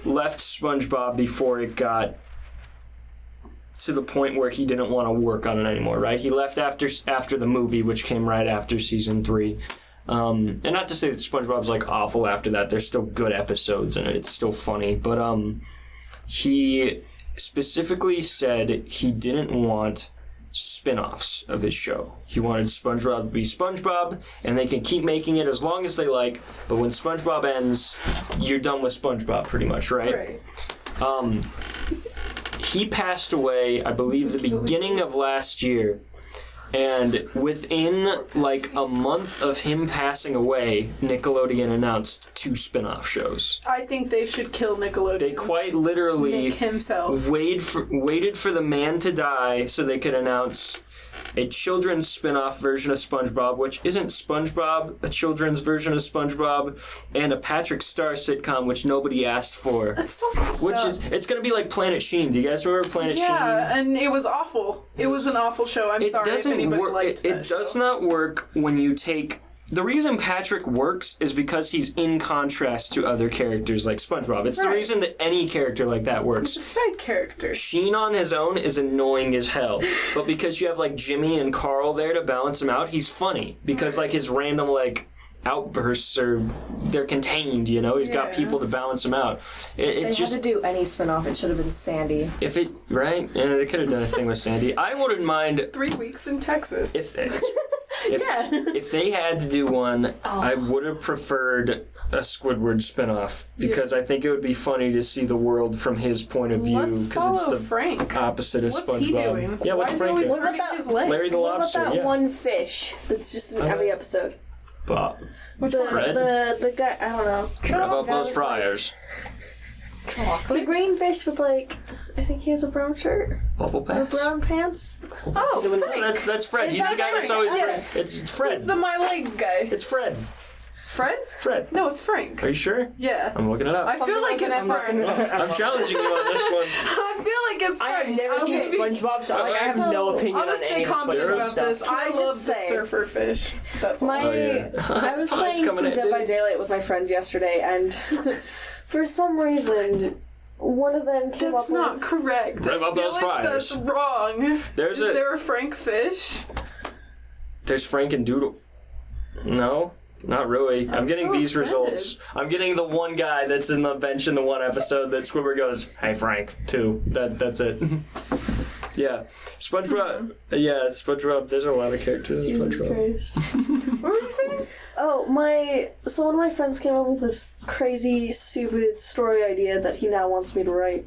left SpongeBob before it got to the point where he didn't want to work on it anymore, right? He left after the movie, which came right after season 3. And not to say that SpongeBob's like awful after that. There's still good episodes in it. It's still funny. But he specifically said he didn't want spin-offs of his show. He wanted SpongeBob to be SpongeBob, and they can keep making it as long as they like, but when SpongeBob ends, you're done with SpongeBob pretty much, right? Right. He passed away, I believe, the beginning of last year. And within, like, a month of him passing away, Nickelodeon announced 2 spin-off shows. I think they should kill Nickelodeon. They quite literally Nick himself. waited for the man to die so they could announce a children's spin-off version of SpongeBob, which isn't SpongeBob, a children's version of SpongeBob, and a Patrick Star sitcom, which nobody asked for. That's so it's going to be like Planet Sheen. Do you guys remember Planet Sheen? Yeah, and it was awful. It was an awful show. I'm sorry if anybody liked that It does not work when you take the reason Patrick works is because he's in contrast to other characters like SpongeBob. It's the reason that any character like that works. He's a side character. Sheen on his own is annoying as hell. But because you have, like, Jimmy and Carl there to balance him out, he's funny. Because, like, his random, like, outbursts they're contained, you know? He's got people to balance him out. They had to do any spin-off. It should have been Sandy. Right? Yeah, they could have done a thing with Sandy. I wouldn't mind... 3 weeks in Texas. If they had to do one, I would have preferred a Squidward spinoff because I think it would be funny to see the world from his point of view because it's the Frank. opposite of SpongeBob. What's he doing? Yeah, what's Frank doing? What about his leg? Larry the Lobster. What about that one fish that's just in every episode? Bob. Which one? Fred? The guy, I don't know. Rev up those fryers. The green fish with, like, I think he has a brown shirt. Bubble Or Pass. brown pants. Oh, Frank. That's Fred. He's the guy that's always... It's Fred. He's the my leg guy. It's Fred. Fred? Fred. No, it's Frank. Are you sure? Yeah. I'm looking it up. I feel like it's Frank. I'm challenging you on this one. I feel like it's Frank. I have never seen SpongeBob, so I have no opinion I'm gonna on stay any of confident SpongeBob about stuff. this. I love just the say- surfer fish. That's all. I was playing some Dead by Daylight with my friends yesterday, and for some reason, one of them came That's up not with... correct. Rev up those fryers. That's wrong. Is there a Frank fish? There's Frank and Doodle. No, not really. I'm getting so these offended. results. I'm getting the one guy that's in the bench in the one episode that Squidward goes, "Hey Frank," too. That's it. Yeah. SpongeBob. Yeah, SpongeBob. There's a lot of characters in Jesus SpongeBob. Christ. What were you saying? Oh, so one of my friends came up with this crazy, stupid story idea that he now wants me to write.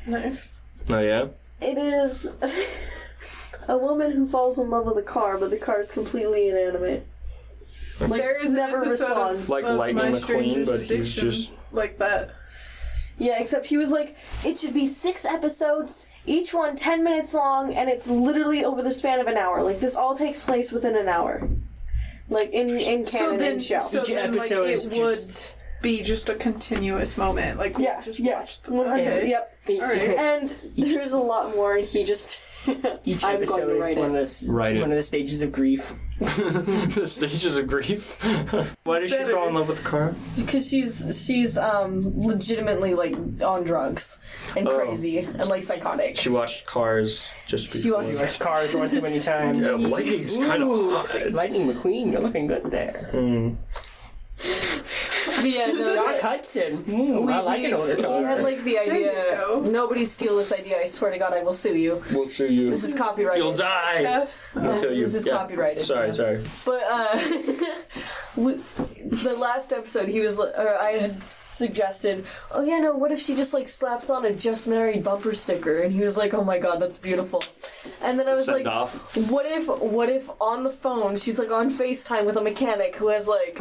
Nice. Oh yeah. It is a woman who falls in love with a car, but the car is completely inanimate. Like, There is never an episode responds. Like of Lightning My McQueen, Strangest but he's Addiction just... like that. Yeah, except he was like, it should be 6 episodes, each one 10 minutes long, and it's literally over the span of an hour. Like, this all takes place within an hour. Like, in canon and show. So Each then, episode like, is it just... would be just a continuous moment. Like, we'll Yeah, just yeah. watch the... 100, Okay. yep. Alright. And there's a lot more, and he just... Each I'm going episode to is write one it. of the stages of grief. The stages of grief. Why did she fall in love with the car? Because she's legitimately, like, on drugs and crazy and, like, psychotic. She watched Cars just before. She watched- You watch Cars one too many times. Yeah, Lightning's kind of hot. Lightning McQueen, you're looking good there. But yeah, no, Doc Hudson. I like an older he car. had, like, the idea, go. nobody steal this idea, I swear to God, I will sue you. We'll show you. This is copyrighted. You'll die. Yes. I'll tell you. This is copyrighted. Sorry. But, the last episode, I had suggested, oh yeah, no, what if she just, like, slaps on a just married bumper sticker? And he was like, oh my God, that's beautiful. And then I was Send like, off. what if on the phone, she's, like, on FaceTime with a mechanic who has, like,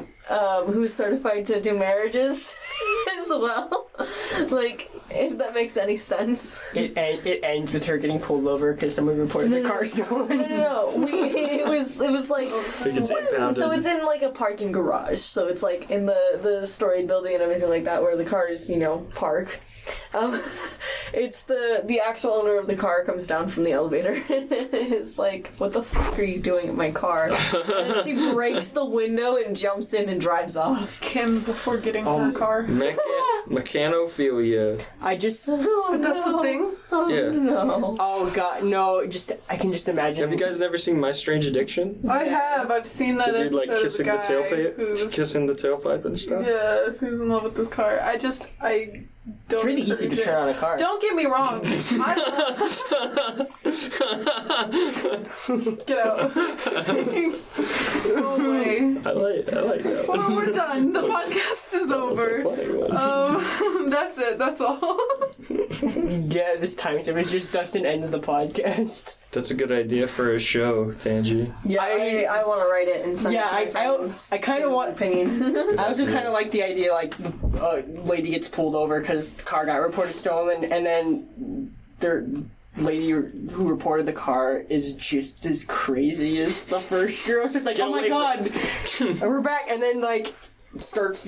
who's certified to do marriages as well? Like, if that makes any sense. It ends with her getting pulled over because someone reported the car stolen. No. It was like, It gets impounded. so it's in, like, a parking garage. So it's, like, in the storied building and everything like that where the cars, park. It's the actual owner of the car comes down from the elevator and is like, what the fuck are you doing at my car? And then she breaks the window and jumps in and drives off. Kim, before getting her car. Mechanophilia. That's a thing? Yeah. No. Oh God, no! I can just imagine. Have you guys never seen My Strange Addiction? I have. I've seen that The dude like episode kissing of the guy tailpipe, who's- kissing the tailpipe and stuff. Yeah, who's in love with this car. I don't. It's really easy to encourage turn it. on a car. Don't get me wrong. Get out. Go away. I like that. Well, we're done. The podcast is That's a over. funny one. That's it. That's all. Yeah, this time it was just Dustin ends the podcast. That's a good idea for a show, Tangi. Yeah, I want to write it and send it to my friends. I kind of want. opinion. I also kind of like the idea, like the lady gets pulled over because the car got reported stolen, and then the lady who reported the car is just as crazy as the first girl. So it's like, oh my God, and we're back, and then like starts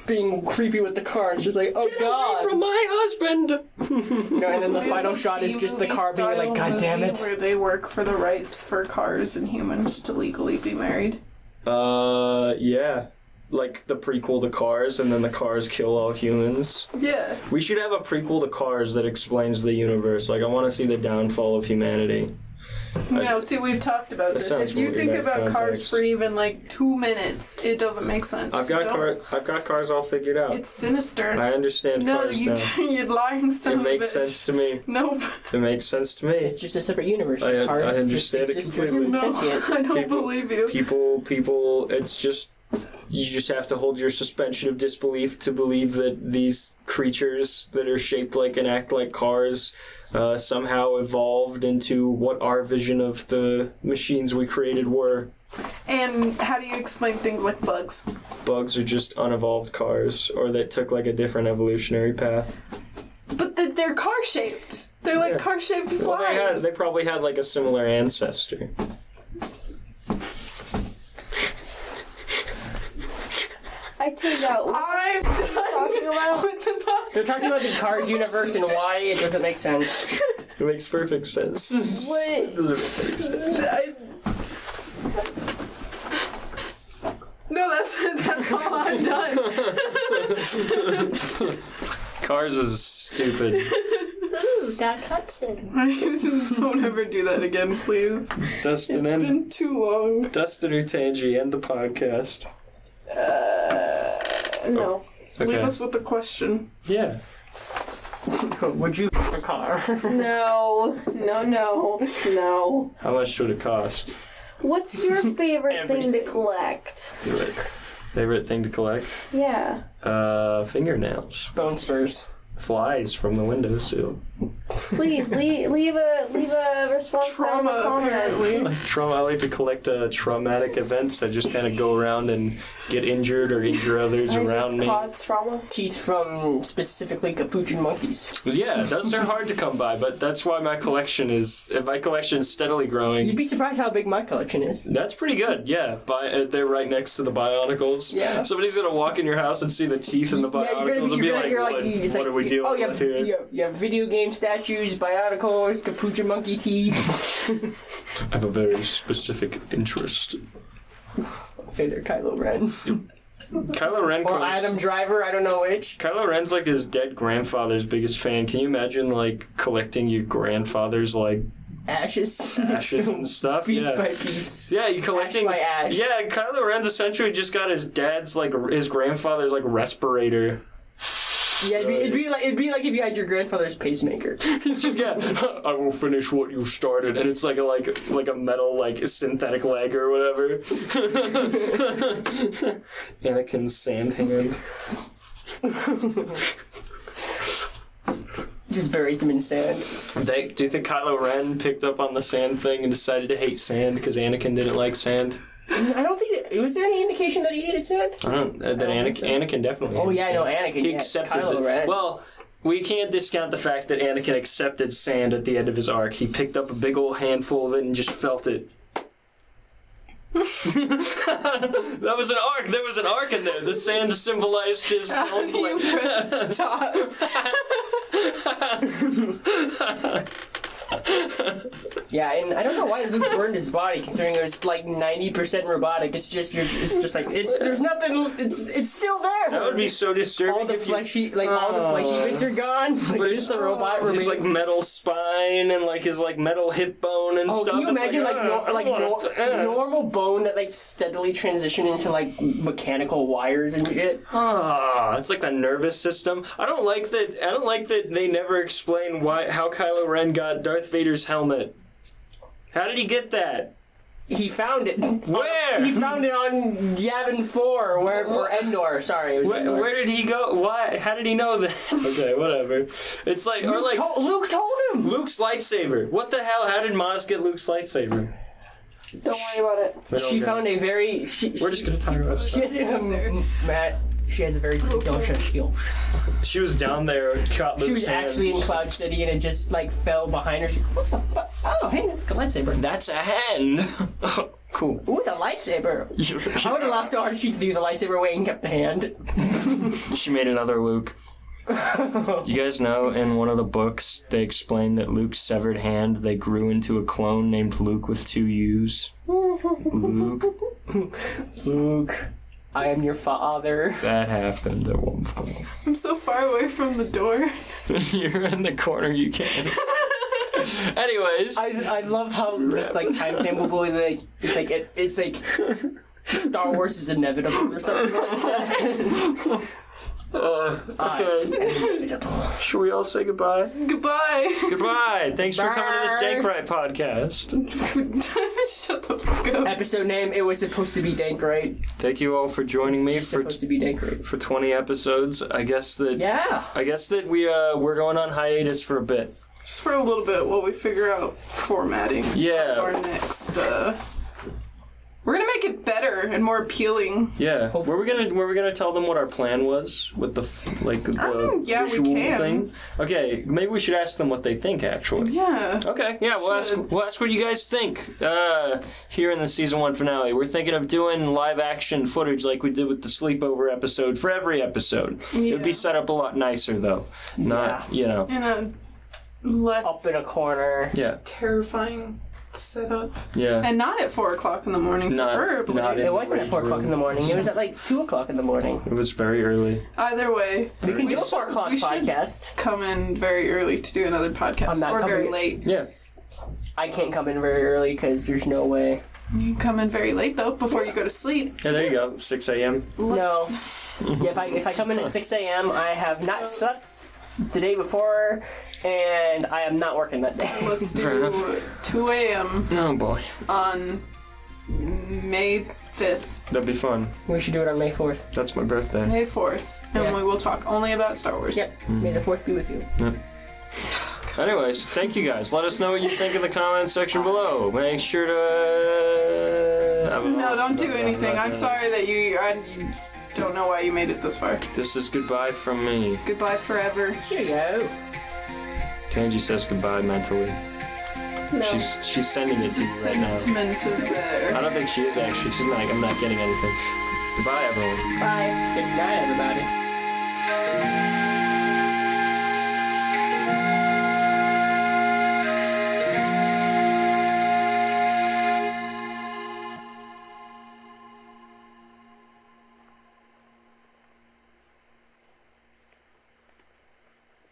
being creepy with the car. It's just like, oh God, From my husband! and then the final shot is just the car being like, God damn it. Where they work for the rights for cars and humans to legally be married. Yeah. Like the prequel to Cars, and then the cars kill all humans. Yeah. We should have a prequel to Cars that explains the universe. Like, I want to see the downfall of humanity. No, see, we've talked about this. If you think about Cars for even like 2 minutes, it doesn't make sense. I've got Cars all figured out. It's sinister. I understand Cars now. You're lying son of a bitch. It makes sense to me. Nope. It makes sense to me. It's just a separate universe. I understand it completely. No, I don't believe you. People, it's just... You just have to hold your suspension of disbelief to believe that these creatures that are shaped like and act like cars somehow evolved into what our vision of the machines we created were. And how do you explain things like bugs? Bugs are just unevolved cars, or that took like a different evolutionary path. But they're car-shaped. They're like car-shaped flies. Well, they probably had like a similar ancestor. I tuned out. I'm done talking about with the podcast. They're talking about the Cars universe and why it doesn't make sense. It makes perfect sense. What? No, that's all I'm done. Cars is stupid. Ooh, that cutscene. Don't ever do that again, please. Dustin, It's been too long. Dustin or Tangi, end the podcast. No. Okay. Leave us with a question. Yeah. Would you f*** a car? No. How much would it cost? What's your favorite thing to collect? Favorite thing to collect? Yeah. Fingernails. Bone spurs. Flies from the windowsill. Please leave a response down in the comments. Trauma. I like to collect traumatic events. I just kind of go around and get injured or injure others around me. Cause trauma. Teeth from specifically capuchin monkeys. Yeah, those are hard to come by, but that's why my collection is steadily growing. You'd be surprised how big my collection is. That's pretty good. Yeah, they're right next to the Bionicles. Yeah. Somebody's gonna walk in your house and see the teeth in the Bionicles and be like, "What are we dealing with here?" You have video game statues, Bionicles, capuchin monkey teeth. I have a very specific interest. Okay, they're Kylo Ren. Kylo Ren or Adam Driver, I don't know which. Kylo Ren's like his dead grandfather's biggest fan. Can you imagine like collecting your grandfather's like ashes and stuff? Piece by piece. Yeah, you collecting ash by ash. Yeah, Kylo Ren's essentially just got his dad's like his grandfather's like respirator. Yeah, it'd be like if you had your grandfather's pacemaker. He's just I will finish what you started, and it's like a metal like synthetic leg or whatever. Anakin's sand hand. Just buries him in sand. Do you think Kylo Ren picked up on the sand thing and decided to hate sand because Anakin didn't like sand? I don't think was there any indication that he hated sand? Anakin definitely. Oh yeah, I know Anakin. He accepted Kylo Ren. Well, we can't discount the fact that Anakin accepted sand at the end of his arc. He picked up a big old handful of it and just felt it. That was an arc. There was an arc in there. The sand symbolized his own You press stop. Yeah, and I don't know why Luke burned his body, considering it was like 90% robotic. It's just there's nothing. It's still there. That would be so disturbing. All the fleshy bits are gone, but just the robot remains. His like metal spine and like his like metal hip bone and stuff. Can you imagine normal bone that like steadily transitioned into like mechanical wires and shit? It's like the nervous system. I don't like that they never explain how Kylo Ren got Darth Vader's helmet. How did he get that? He found it. Where? He found it on Yavin 4, or Endor. Sorry, it was Endor. Where did he go? Why? How did he know that? Okay, whatever. It's like Luke told him. Luke's lightsaber. What the hell? How did Maz get Luke's lightsaber? Don't worry about it. She found a very. We're just gonna talk about stuff. Matt. She has a very good skill. She was down there, caught Luke's She was actually in Cloud City, and it just like fell behind her. She's like, what the fuck? Oh, hey, that's a good lightsaber. That's a hen. Cool. Ooh, the lightsaber. I would have laughed so hard she threw the lightsaber away and kept the hand. She made another Luke. You guys know in one of the books they explain that Luke's severed hand they grew into a clone named Luke with 2 U's. Luke, I am your father. That happened at one point. I'm so far away from the door. You're in the corner, you can't. Anyways. I love how this like timestamp is like it's like Star Wars is inevitable or something like that. Okay. Should we all say goodbye? Goodbye. Goodbye. Thanks for coming to this Dankrite podcast. Shut the fuck up. Episode name, it was supposed to be Dankrite. Thank you all for joining me supposed to be Dankrite. for 20 episodes. I guess that we're going on hiatus for a bit. Just for a little bit while we figure out formatting. Yeah. Our next we're gonna make it better and more appealing. Yeah. Were we gonna tell them what our plan was with the yeah, visual we can. thing? Okay, maybe we should ask them what they think actually. Yeah. Okay, yeah, we'll ask what you guys think here in the season 1 finale. We're thinking of doing live action footage like we did with the sleepover episode for every episode. Yeah. It would be set up a lot nicer though. Not in a less up in a corner. Yeah. terrifying setup. Yeah. And not at 4 o'clock in the morning, preferably. It wasn't at 4 o'clock in the morning. It was at like 2 o'clock in the morning. It was very early. Either way. We can do a 4 o'clock podcast. Come in very early to do another podcast. I'm not or coming very in. late. Yeah. I can't come in very early because there's no way. You can come in very late though, before you go to sleep. Yeah, there you go. 6 a.m. No. Yeah, if I come in at 6 a.m., I have not slept the day before, and I am not working that day. Let's Fair do enough. 2 a.m. Oh boy. on May 5th. That'd be fun. We should do it on May 4th. That's my birthday. May 4th. And Yeah. we will talk only about Star Wars. Yep. May the 4th be with you. Yep. Anyways, thank you guys. Let us know what you think in the comments section below. Make sure to... No, don't do anything. I'm sorry that you don't know why you made it this far. This is goodbye from me. Goodbye forever. Cheerio. Tangi says goodbye mentally. No. She's sending it to The you right now. sentiment is there. I don't think she is actually. She's not. I'm not getting anything. Goodbye, everyone. Bye. Good night, everybody.